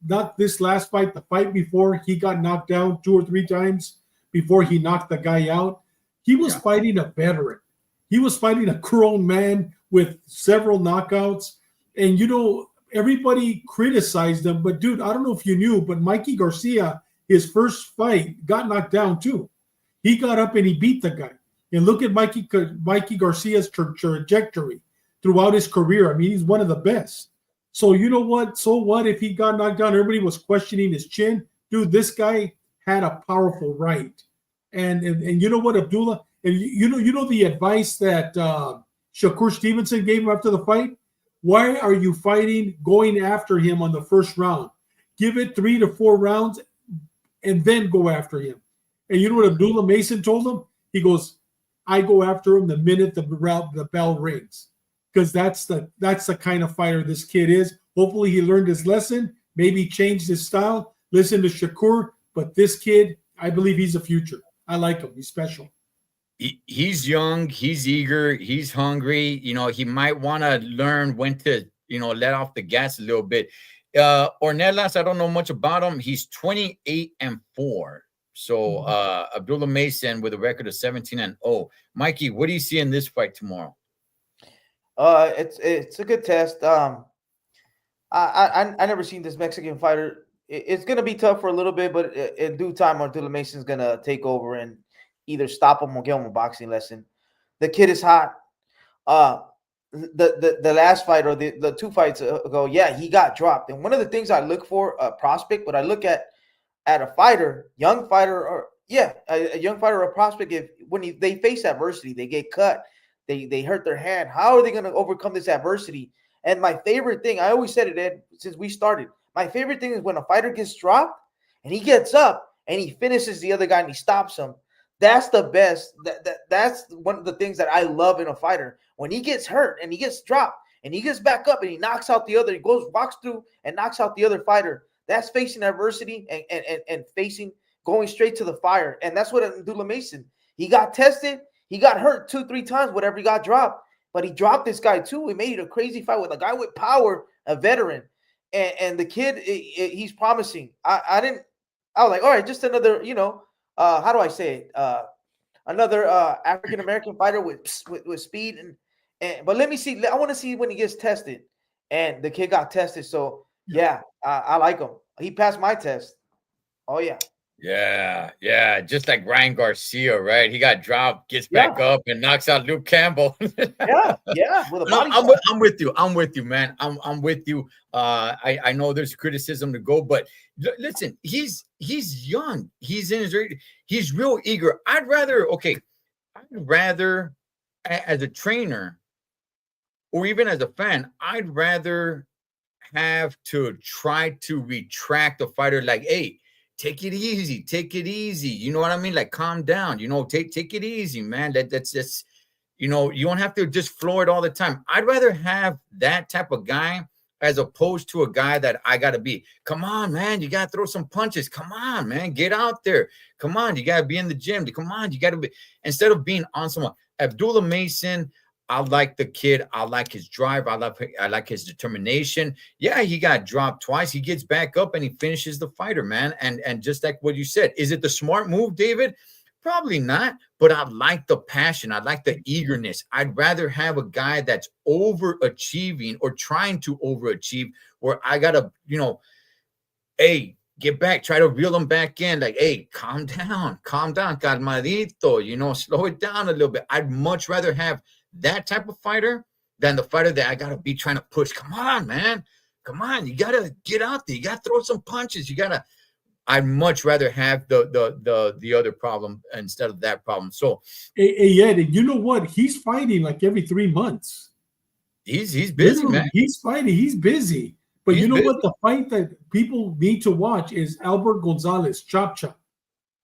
Speaker 2: not this last fight, the fight before, he got knocked down 2 or 3 times before he knocked the guy out. He was fighting a veteran. He was fighting a grown man with several knockouts. And, everybody criticized him. But, dude, I don't know if you knew, but Mikey Garcia, his first fight, got knocked down too. He got up and he beat the guy. And look at Mikey Garcia's trajectory throughout his career. I mean, he's one of the best. So you know what? So what if he got knocked down? Everybody was questioning his chin. Dude, this guy had a powerful right. And you know what, Abdullah? And you know the advice that Shakur Stevenson gave him after the fight? Why are you fighting going after him on the first round? Give it 3 to 4 rounds and then go after him. And you know what Abdullah Mason told him? He goes, I go after him the minute the bell rings. Because that's the kind of fighter this kid is. Hopefully he learned his lesson, maybe changed his style, listen to Shakur. But this kid, I believe he's a future. I like him. He's special.
Speaker 1: He's young. He's eager. He's hungry. He might want to learn when to, let off the gas a little bit. Ornelas, I don't know much about him. He's 28-4. So Abdullah Mason with a record of 17-0. Mikey, what do you see in this fight tomorrow?
Speaker 3: It's a good test. I never seen this Mexican fighter. It's gonna be tough for a little bit, but in due time, Abdullah Mason's gonna take over and either stop him or give him a boxing lesson. The kid is hot. Uh, the last fight or the two fights ago, yeah, he got dropped. And one of the things I look for a prospect, but I look at a fighter, young fighter, or yeah, a young fighter or a prospect. If when they face adversity, they get cut, they hurt their hand. How are they gonna overcome this adversity? And my favorite thing, I always said it, Ed, since we started. My favorite thing is when a fighter gets dropped and he gets up and he finishes the other guy and he stops him. That's the best. That's one of the things that I love in a fighter. When he gets hurt and he gets dropped and he gets back up and he knocks out the other, he walks through and knocks out the other fighter. That's facing adversity and facing going straight to the fire. And that's what Abdullah Mason. He got tested. He got hurt 2-3 times, whatever he got dropped. But he dropped this guy too. He made it a crazy fight with a guy with power, a veteran. And the kid, he's promising. I was like, all right, just another, how do I say it? Another African American fighter with speed but let me see. I want to see when he gets tested. And the kid got tested. So yeah, I like him. He passed my test. Oh yeah.
Speaker 1: Yeah. Just like Ryan Garcia, right? He got dropped, gets back up, and knocks out Luke Campbell.
Speaker 3: yeah. With a body
Speaker 1: I'm with you. I'm with you, man. I'm with you. I know there's criticism to go, but listen, he's young. He's in his he's real eager. I'd rather as a trainer or even as a fan, I'd rather have to try to retract the fighter like, hey, take it easy. You know what I mean? Like, calm down, take it easy, man. That's just, you don't have to just floor it all the time. I'd rather have that type of guy as opposed to a guy that I got to be, come on, man, you got to throw some punches. Come on, man, get out there. Come on, you got to be in the gym. Come on, you got to be, instead of being on someone. Abdullah Mason, I like the kid. I like his drive. I like his determination. Yeah, he got dropped twice. He gets back up and he finishes the fighter, man. And just like what you said, is it the smart move, David? Probably not. But I like the passion. I like the eagerness. I'd rather have a guy that's overachieving or trying to overachieve where I gotta, hey, get back, try to reel him back in. Like, hey, calm down, calmadito, slow it down a little bit. I'd much rather have that type of fighter than the fighter that I gotta be trying to push. Come on, man. Come on. You gotta get out there. You gotta throw some punches. I'd much rather have the other problem instead of that problem. So
Speaker 2: yeah, you know what? He's fighting like every 3 months.
Speaker 1: He's busy,
Speaker 2: literally,
Speaker 1: man.
Speaker 2: He's fighting, he's busy. But you know what? The fight that people need to watch is Albert Gonzalez, Chop Chop.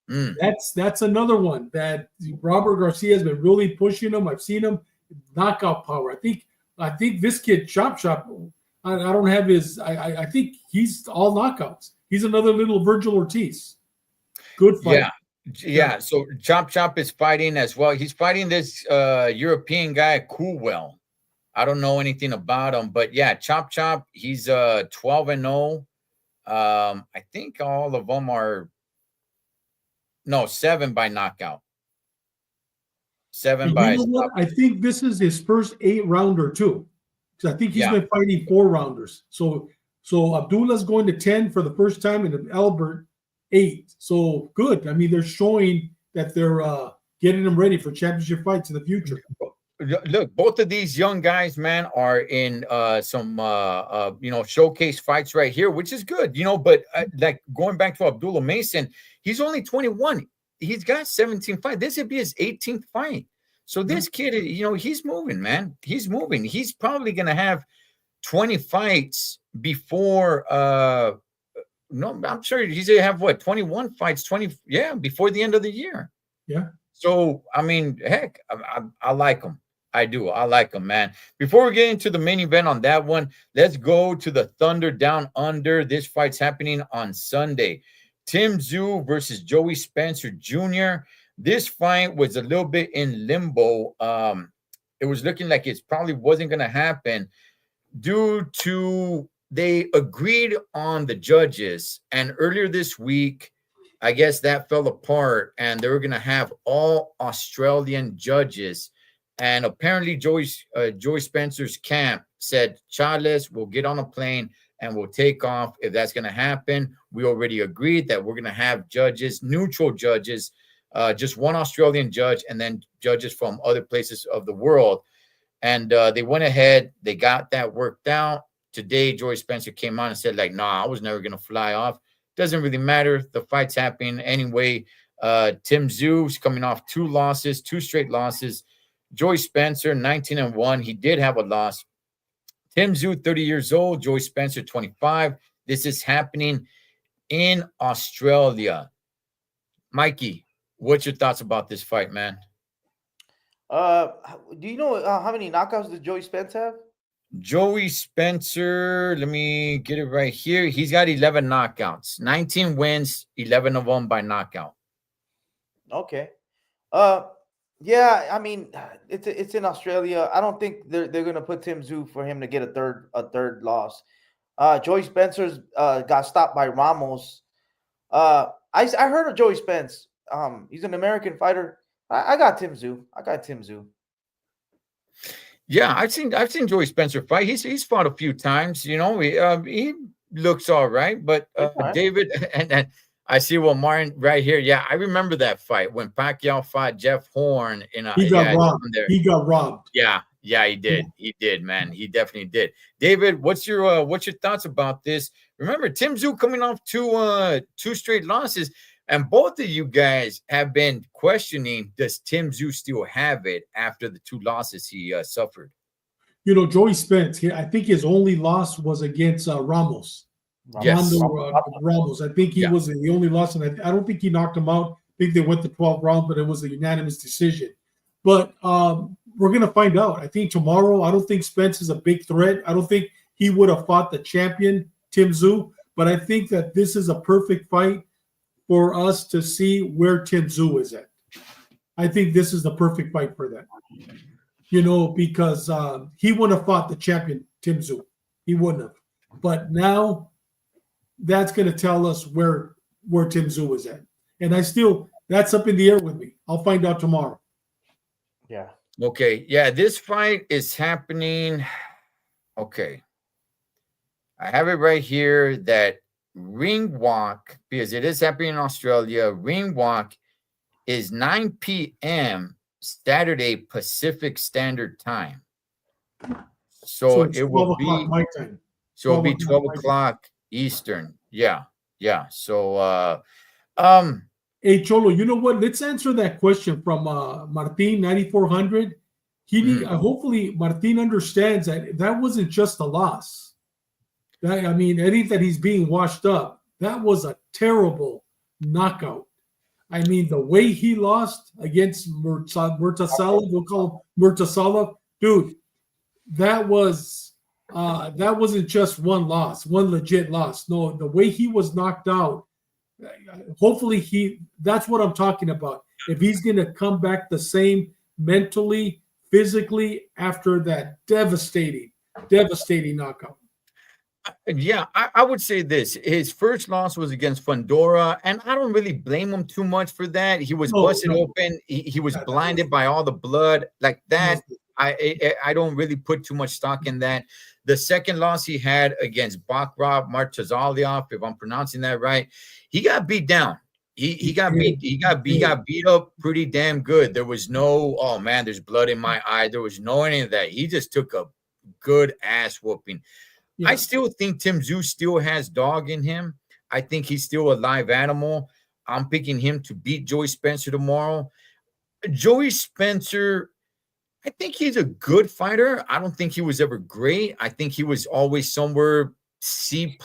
Speaker 2: That's another one that Robert Garcia has been really pushing him. I've seen him knockout power. I think this kid Chop Chop. I don't have his. I think he's all knockouts. He's another little Virgil Ortiz. Good fight.
Speaker 1: Yeah. So Chop Chop is fighting as well. He's fighting this European guy, Coolwell. I don't know anything about him, but yeah, Chop Chop. He's 12-0. I think all of them are 7 by knockout. 7 by.
Speaker 2: You know what? I think this is his first 8-rounder too, because I think he's been fighting 4-rounders. So Abdullah's going to 10 for the first time, and Albert 8. So good. I mean, they're showing that they're getting them ready for championship fights in the future.
Speaker 1: Look, both of these young guys, man, are in some showcase fights right here, which is good, But like going back to Abdullah Mason, he's only 21. He's got 17 fights. This would be his 18th fight. So this kid, he's moving, man. He's moving. He's probably going to have 20 fights before. No, I'm sure he's going to have 21 fights, before the end of the year.
Speaker 2: Yeah.
Speaker 1: So, I mean, heck, I like him. I do. I like him, man. Before we get into the main event on that one, let's go to the Thunder Down Under. This fight's happening on Sunday. Tim Tszyu versus Joey Spencer Jr. This fight was a little bit in limbo. It was looking like it probably wasn't going to happen due to they agreed on the judges. And earlier this week, I guess that fell apart, and they were going to have all Australian judges And apparently Joey Spencer's camp said, Charles, we'll get on a plane and we'll take off. If that's going to happen, we already agreed that we're going to have judges, neutral judges, just one Australian judge, and then judges from other places of the world. And they went ahead. They got that worked out. Today, Joey Spencer came on and said, like, nah, I was never going to fly off. Doesn't really matter. The fight's happening anyway. Tim Tszyu's coming off two straight losses. Joey Spencer, 19-1. He did have a loss. Tim Tszyu, 30 years old. Joey Spencer, 25. This is happening in Australia. Mikey, what's your thoughts about this fight, man?
Speaker 3: Do you know how many knockouts does Joey Spence have?
Speaker 1: Joey Spencer, let me get it right here. He's got 11 knockouts, 19 wins, 11 of them by knockout.
Speaker 3: Okay. Yeah, I mean, it's in Australia. I don't think they're gonna put Tim Tszyu for him to get a third loss. Joey Spencer's got stopped by Ramos. I heard of Joey Spence. He's an American fighter. I got Tim Tszyu.
Speaker 1: Yeah, I've seen Joey Spencer fight. He's fought a few times. You know, he looks all right. But David and I see Martin right here. Yeah, I remember that fight when Pacquiao fought Jeff Horn in a.
Speaker 2: He got robbed. He got robbed.
Speaker 1: Yeah, he did. He did, man. He definitely did. David, what's your thoughts about this? Remember, Tim Tszyu coming off two straight losses. And both of you guys have been questioning, does Tim Tszyu still have it after the two losses he suffered?
Speaker 2: You know, Joey Spence, I think his only loss was against Ramos.
Speaker 1: Yes.
Speaker 2: Ramos. I think he was the only loss, and I don't think he knocked him out. I think they went to 12 rounds, but it was a unanimous decision. But we're going to find out. I think tomorrow, I don't think Spence is a big threat. I don't think he would have fought the champion, Tim Tszyu, but I think that this is a perfect fight for us to see where Tim Tszyu is at. I think this is the perfect fight for that. You know, because he wouldn't have fought the champion, Tim Tszyu. He wouldn't have. But now that's going to tell us where Tim Tszyu is at. And that's up in the air with me. I'll find out tomorrow.
Speaker 3: Yeah.
Speaker 1: Okay. Yeah, this fight is happening. Okay. I have it right here that Ring Walk, because it is happening in Australia, Ring Walk is 9 p.m. Saturday Pacific Standard Time. So it will be
Speaker 2: my time.
Speaker 1: So it'll be 12 o'clock Eastern. Yeah. So
Speaker 2: hey Cholo, you know what? Let's answer that question from Martin 9400. Hopefully Martin understands that wasn't just a loss. I mean, Eddie, that he's being washed up. That was a terrible knockout. I mean, the way he lost against Murtasalov, we'll call him Murtasalov, dude. That wasn't just one loss, one legit loss. No, the way he was knocked out. Hopefully, that's what I'm talking about. If he's going to come back the same mentally, physically after that devastating knockout.
Speaker 1: Yeah, I would say this. His first loss was against Fundora, and I don't really blame him too much for that. He was busted open. He was blinded by all the blood. Like that, I don't really put too much stock in that. The second loss he had against Bakrov Martazaliev, if I'm pronouncing that right, he got beat down. He got beat up pretty damn good. There was no, oh man, there's blood in my eye. There was no any of that. He just took a good ass whooping. Yeah. I still think Tim Tszyu still has dog in him. I think he's still a live animal. I'm picking him to beat Joey Spencer tomorrow. Joey Spencer, I think he's a good fighter. I don't think he was ever great. I think he was always somewhere C+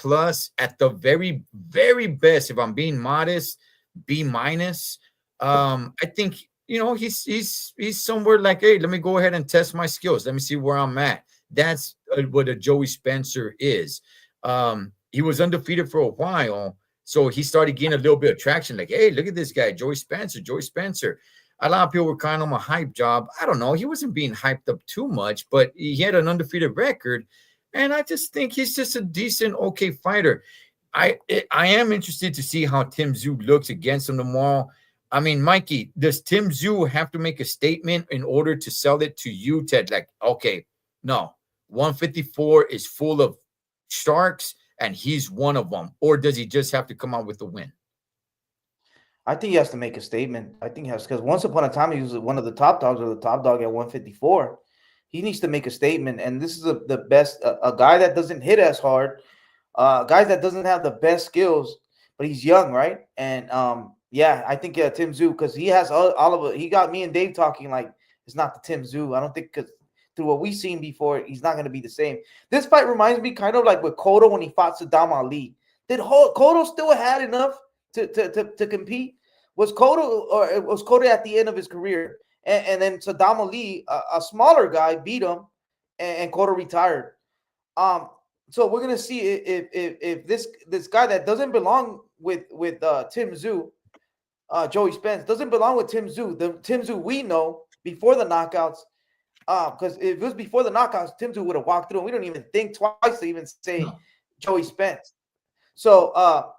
Speaker 1: at the very, very best. If I'm being modest, B-. I think, you know, he's somewhere like, hey, let me go ahead and test my skills. Let me see where I'm at. That's what a Joey Spencer is. He was undefeated for a while, so he started getting a little bit of traction. Like, hey, look at this guy, Joey Spencer. A lot of people were calling him a hype job. I don't know. He wasn't being hyped up too much, but he had an undefeated record, and I just think he's just a decent, okay fighter. I am interested to see how Tim Tszyu looks against him tomorrow. I mean, Mikey, does Tim Tszyu have to make a statement in order to sell it to you, Ted? Like, okay, no, 154 is full of sharks, and he's one of them. Or does he just have to come out with the win?
Speaker 3: I think he has to make a statement. I think he has, because once upon a time he was one of the top dogs, or the top dog at 154. He needs to make a statement, and this is the best. A guy that doesn't hit as hard, guy that doesn't have the best skills, but he's young, right? And yeah, I think Tim Tszyu, because he has all of it. He got me and Dave talking like it's not the Tim Tszyu. I don't think, because through what we've seen before, he's not going to be the same. This fight reminds me kind of like with Cotto when he fought Saddam Ali. Did Cotto still had enough to compete? Was Cotto at the end of his career? And then Saddam Ali, a smaller guy, beat him, and Cotto retired. So we're gonna see if this guy that doesn't belong with Tim Tszyu, Joey Spence, doesn't belong with Tim Tszyu. The Tim Tszyu we know before the knockouts, because if it was before the knockouts, Tim Tszyu would have walked through, and we don't even think twice to even say Joey Spence. So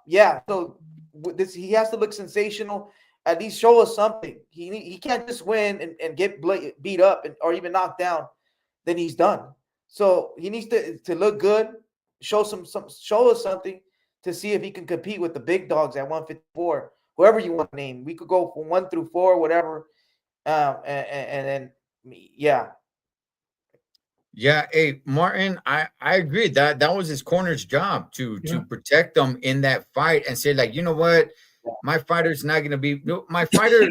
Speaker 3: yeah, so this, he has to look sensational. At least show us something. He can't just win and get beat up or even knocked down. Then he's done. So he needs to look good, show show us something to see if he can compete with the big dogs at 154. Whoever you want to name, we could go from 1 through 4, whatever. And then yeah.
Speaker 1: Yeah, hey Martin, I agree that was his corner's job to protect them in that fight and say, like, you know what, my fighter's not gonna be my fighter.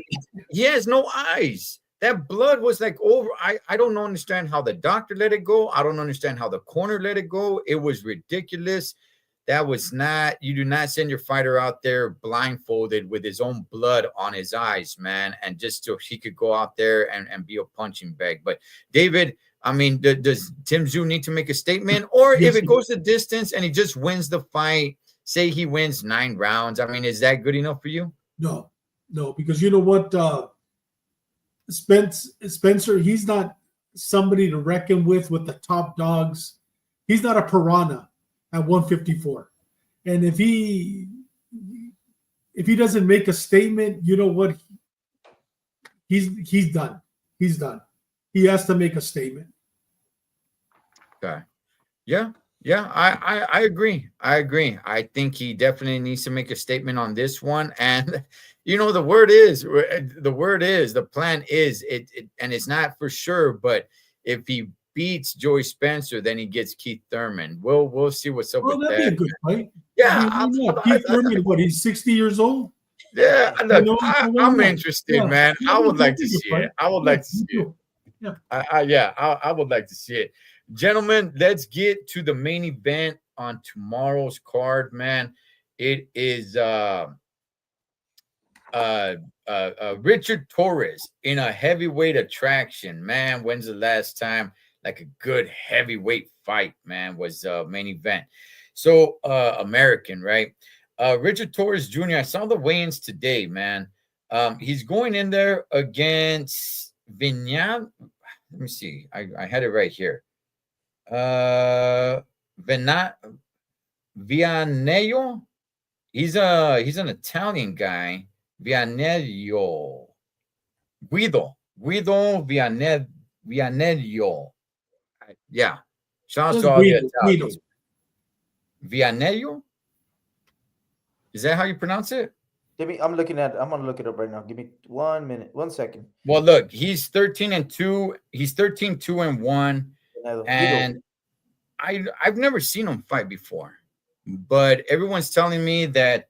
Speaker 1: He has no eyes. That blood was like over. I don't understand how the doctor let it go. I don't understand how the corner let it go. It was ridiculous. That was not, you do not send your fighter out there blindfolded with his own blood on his eyes, man, and just so he could go out there and be a punching bag. But David, I mean, does Tim Tszyu need to make a statement? Or if it goes the distance and he just wins the fight, say he wins 9 rounds, I mean, is that good enough for you?
Speaker 2: No, because you know what, Spencer, he's not somebody to reckon with the top dogs. He's not a piranha at 154. And if he doesn't make a statement, you know what, he's done. He's done. He has to make a statement.
Speaker 1: Okay. Yeah. I agree. I think he definitely needs to make a statement on this one. And you know, the plan is and it's not for sure, but if he beats Joey Spencer, then he gets Keith Thurman. We'll see what's up with
Speaker 2: that'd
Speaker 1: that.
Speaker 2: be a good fight.
Speaker 1: Yeah,
Speaker 2: Keith Thurman, what, he's 60 years old?
Speaker 1: Yeah, look, I'm interested, man. I would like to see it. I would like to see it. Yeah. I would like to see it. Gentlemen, let's get to the main event on tomorrow's card, man. It is Richard Torres in a heavyweight attraction. Man, when's the last time like a good heavyweight fight, man, was main event? So American, right? Richard Torres Jr., I saw the weigh-ins today, man. He's going in there against Viñal. Let me see. I had it right here. Vianello. He's an Italian guy. Vianello. Guido Vianello. Yeah. Shout out to all the Italians. Vianello? Is that how you pronounce it?
Speaker 3: I'm gonna look it up right now. Give me 1 minute, 1 second.
Speaker 1: Well, look, he's 13-2. He's 13-2-1. And I've never seen him fight before, but everyone's telling me that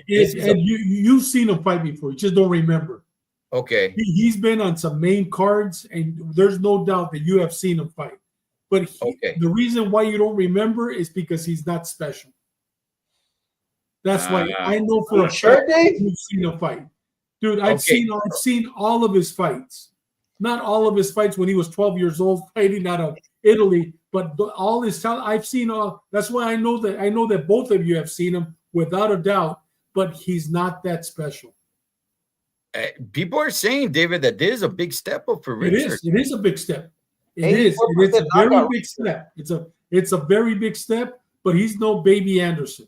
Speaker 2: you've seen him fight before. You just don't remember.
Speaker 1: Okay.
Speaker 2: He's been on some main cards, and there's no doubt that you have seen him fight. But the reason why you don't remember is because he's not special. That's why I know for a fact you've seen him fight, dude. I've seen all of his fights. Not all of his fights when he was 12 years old fighting out of Italy, but all his talent. I've seen all. That's why I know that both of you have seen him without a doubt. But he's not that special.
Speaker 1: People are saying, David, that this is a big step up for Richard.
Speaker 2: It is a big step. It's a very big step. It's a very big step. But he's no Baby Anderson.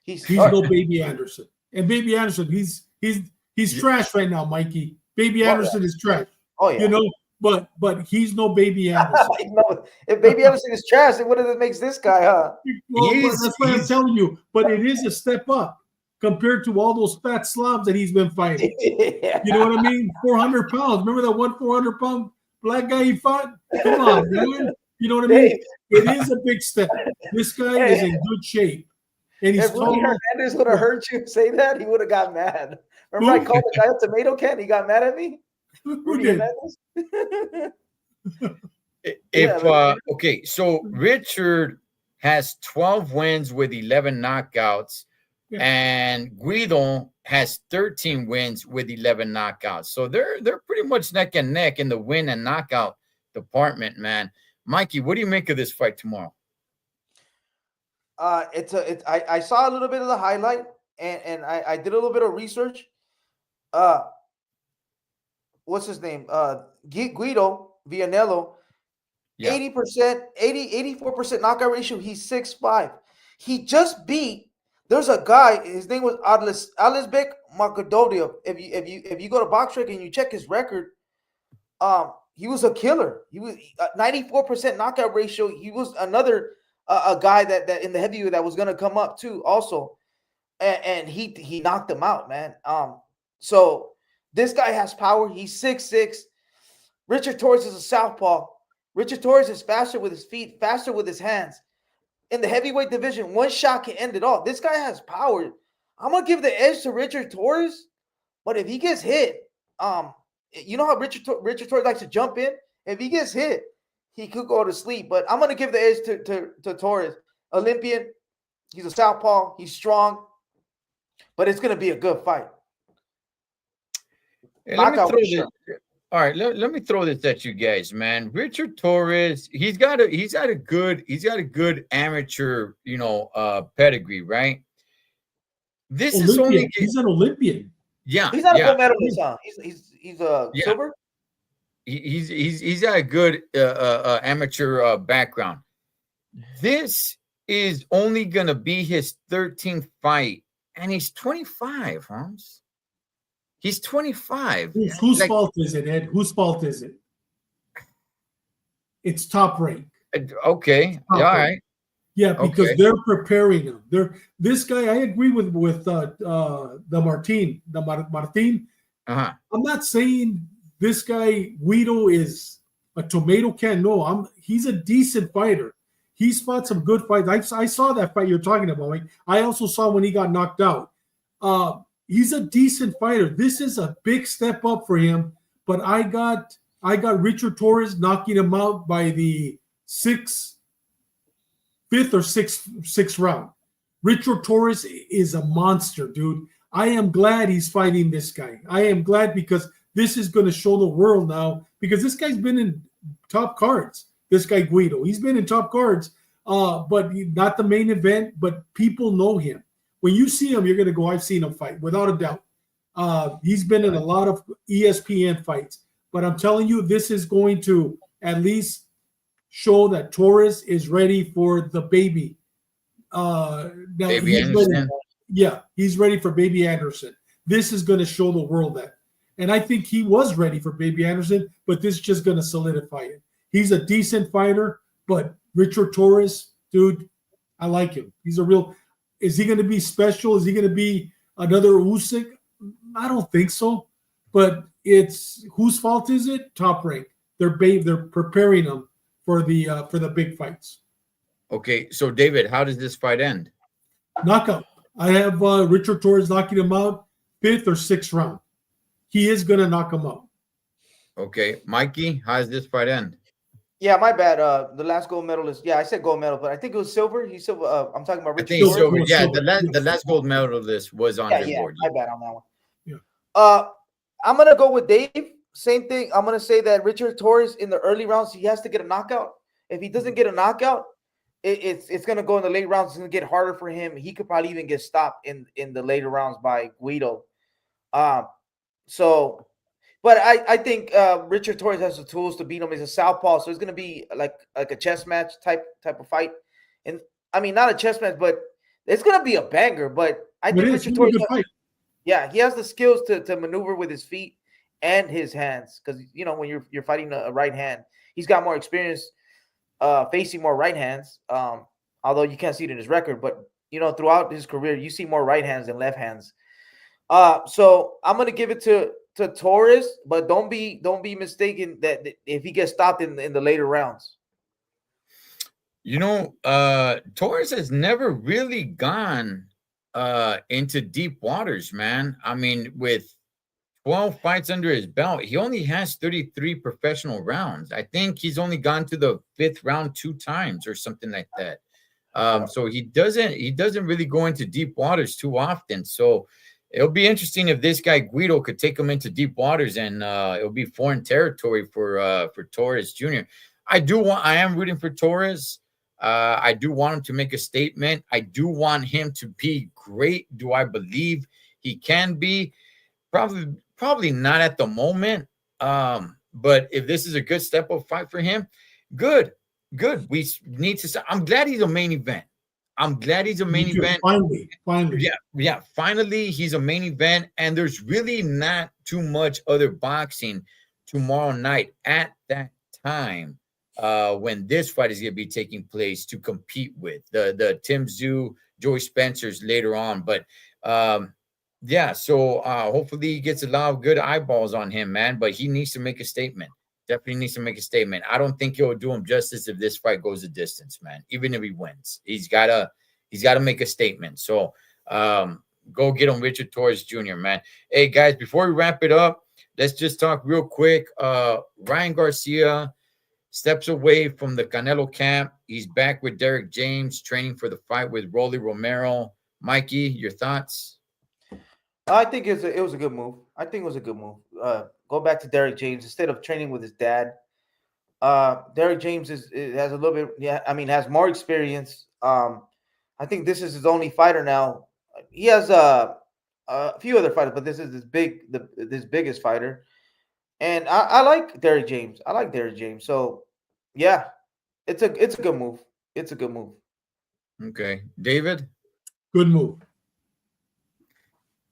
Speaker 2: He's no Baby Anderson. And Baby Anderson, he's He's trash right now, Mikey. Baby Anderson is trash.
Speaker 3: Oh yeah.
Speaker 2: You know, but he's no Baby Anderson.
Speaker 3: No, if Baby Anderson is trash, then what does it makes this guy, huh?
Speaker 2: Well, that's why I'm telling you. But it is a step up compared to all those fat slobs that he's been fighting.
Speaker 3: Yeah.
Speaker 2: You know what I mean? 400 pounds. Remember that one 400-pound black guy he fought? Come on, man. You know what I mean? It is a big step. This guy is in good shape. And he's
Speaker 3: if Rudy Hernandez would have heard you say that, he would have got mad. Remember I called the guy a tomato can? He got mad at me?
Speaker 2: Who did?
Speaker 1: Okay, so Richard has 12 wins with 11 knockouts, and Guido has 13 wins with 11 knockouts. So they're pretty much neck and neck in the win and knockout department, man. Mikey, what do you make of this fight tomorrow?
Speaker 3: I saw a little bit of the highlight, and I did a little bit of research. What's his name? Guido Vianello, 80%, 84% knockout ratio. He's 6'5". He just beat. There's a guy. His name was Alisbek Makadoviev. If you go to BoxRec and you check his record, he was a killer. He was 94% knockout ratio. He was another a guy that in the heavyweight that was going to come up too, also, and he knocked him out, man. So this guy has power. He's 6'6". Richard Torres is a southpaw. Richard Torres is faster with his feet, faster with his hands. In the heavyweight division, one shot can end it all. This guy has power. I'm gonna give the edge to Richard Torres, but if he gets hit, you know how Richard Torres likes to jump in. If he gets hit, he could go to sleep. But I'm gonna give the edge to Torres. Olympian, he's a southpaw. He's strong, but it's gonna be a good fight.
Speaker 1: Hey, let me throw this at you guys, man. Richard Torres, he's got a good amateur, pedigree, right? This
Speaker 2: Olympian.
Speaker 1: is only
Speaker 2: he's an Olympian.
Speaker 3: Yeah, he's not a gold medalist, huh? He's a silver.
Speaker 1: He's got a good amateur background. This is only gonna be his 13th fight, and he's 25, Holmes. He's 25.
Speaker 2: Whose fault is it, Ed? Whose fault is it? It's Top Rank.
Speaker 1: Okay. All right.
Speaker 2: Yeah, because they're preparing him. This guy, I agree with the Martin.
Speaker 1: Uh-huh.
Speaker 2: I'm not saying this guy Guido is a tomato can. No, he's a decent fighter. He's fought some good fights. I saw that fight you're talking about. Like, I also saw when he got knocked out. He's a decent fighter. This is a big step up for him. But I got Richard Torres knocking him out by the fifth or sixth round. Richard Torres is a monster, dude. I am glad he's fighting this guy. I am glad because this is going to show the world now, because this guy's been in top cards. This guy Guido, he's been in top cards, but not the main event, but people know him. When you see him, you're going to go, I've seen him fight, without a doubt. He's been in a lot of ESPN fights. But I'm telling you, this is going to at least show that Torres is ready for the baby.
Speaker 1: Baby Anderson.
Speaker 2: He's ready for Baby Anderson. This is going to show the world that. And I think he was ready for Baby Anderson, but this is just going to solidify it. He's a decent fighter, but Richard Torres, dude, I like him. He's a real... Is he going to be special? Is he going to be another Usyk? I don't think so. But it's whose fault is it? Top Rank. They're preparing him for the big fights.
Speaker 1: Okay, so David, how does this fight end?
Speaker 2: Knockout. I have Richard Torres knocking him out 5th or 6th round. He is going to knock him out.
Speaker 1: Okay, Mikey, how does this fight end?
Speaker 3: Yeah, my bad. The last gold medalist. Yeah, I said gold medal, but I think it was silver. He's silver. I'm talking about Richard Torres.
Speaker 1: Silver. Yeah, the last gold medalist was on the board.
Speaker 3: My bad on that one. Yeah. I'm gonna go with Dave. Same thing. I'm gonna say that Richard Torres in the early rounds, he has to get a knockout. If he doesn't get a knockout, it's gonna go in the late rounds. It's gonna get harder for him. He could probably even get stopped in the later rounds by Guido. But I think Richard Torres has the tools to beat him. He's a southpaw, so it's going to be like a chess match type of fight. And I mean, not a chess match, but it's going to be a banger. But I think Richard Torres. Yeah, he has the skills to maneuver with his feet and his hands. Because when you're fighting a right hand, he's got more experience facing more right hands. Although you can't see it in his record, but throughout his career, you see more right hands than left hands. So I'm gonna give it to Torres, but don't be mistaken that if he gets stopped in the later rounds.
Speaker 1: Torres has never really gone into deep waters, man. I mean, with 12 fights under his belt, he only has 33 professional rounds. I think he's only gone to the 5th round 2 times or something like that. So he doesn't really go into deep waters too often. So it'll be interesting if this guy Guido could take him into deep waters, and it'll be foreign territory for Torres Jr. I am rooting for Torres. I do want him to make a statement. I do want him to be great. Do I believe he can be? Probably not at the moment. But if this is a good step up fight for him, good. We need to. I'm glad he's a main event.
Speaker 2: Finally.
Speaker 1: Yeah. Finally, he's a main event, and there's really not too much other boxing tomorrow night at that time when this fight is going to be taking place to compete with the Tim Tszyu, Joey Spencer's later on. But yeah, so hopefully he gets a lot of good eyeballs on him, man. But he needs to make a statement. Definitely needs to make a statement. I don't think he'll do him justice if this fight goes a distance, man. Even if he wins, he's gotta make a statement. So go get him, Richard Torres Jr., man. Hey guys, before we wrap it up, let's just talk real quick. Ryan Garcia steps away from the Canelo camp. He's back with Derek James, training for the fight with Rolly Romero. Mikey, your thoughts?
Speaker 3: I think it was a good move. Go back to Derek James instead of training with his dad. Derek James has a little bit, has more experience. I think this is his only fighter now. He has a few other fighters, but this is his biggest fighter. And I like Derek James. So yeah, it's a good move.
Speaker 1: Okay, David.
Speaker 2: Good move.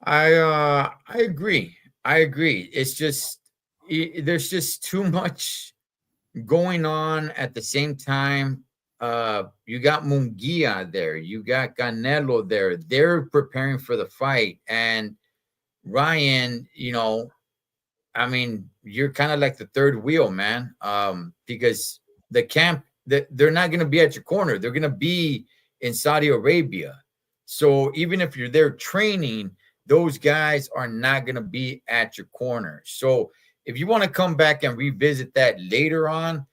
Speaker 1: I agree. It's just there's just too much going on at the same time. You got Munguia there, you got Canelo there. They're preparing for the fight, and Ryan, you're kind of like the third wheel, man. Because the camp that they're not going to be at your corner, they're going to be in Saudi Arabia. So even if you're there training, those guys are not going to be at your corner. So if you want to come back and revisit that later on,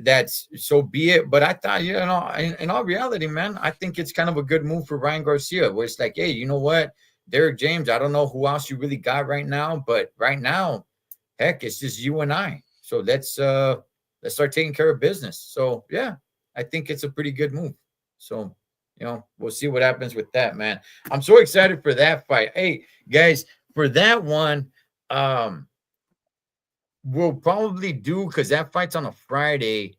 Speaker 1: that's so be it. But I thought, in all reality, man, I think it's kind of a good move for Ryan Garcia, where it's like, hey, you know what? Derek James, I don't know who else you really got right now, but right now, heck, it's just you and I. So let's start taking care of business. So yeah, I think it's a pretty good move. So we'll see what happens with that, man. I'm so excited for that fight. Hey, guys, for that one, we'll probably do, because that fight's on a Friday.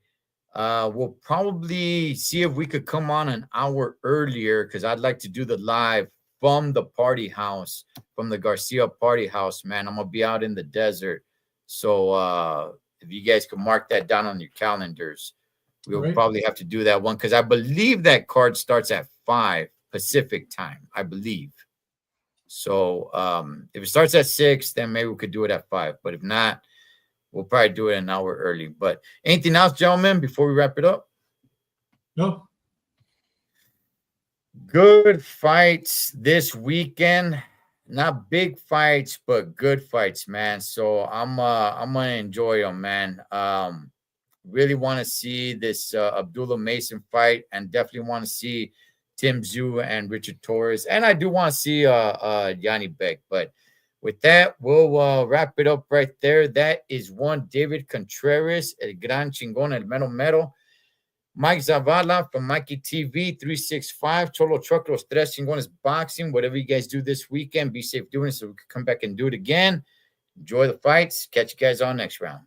Speaker 1: We'll probably see if we could come on an hour earlier, because I'd like to do the live from the party house, from the Garcia party house, man. I'm going to be out in the desert. So if you guys can mark that down on your calendars. We'll probably have to do that one, because I believe that card starts at 5 Pacific time, I believe. So if it starts at 6, then maybe we could do it at 5. But if not, we'll probably do it an hour early. But anything else, gentlemen, before we wrap it up?
Speaker 2: No.
Speaker 1: Good fights this weekend. Not big fights, but good fights, man. So I'm gonna enjoy them, man. Really want to see this Abdullah Mason fight, and definitely want to see Tim Tszyu and Richard Torres, and I do want to see Yanni Beck. But with that, we'll wrap it up right there. That is one David Contreras, El Gran Chingón, El Mero Mero. Mike Zavala from Mikey TV 365, Cholo Truck, Los Tres Chingones Boxing. Whatever you guys do this weekend, be safe doing it so we can come back and do it again. Enjoy the fights. Catch you guys on next round.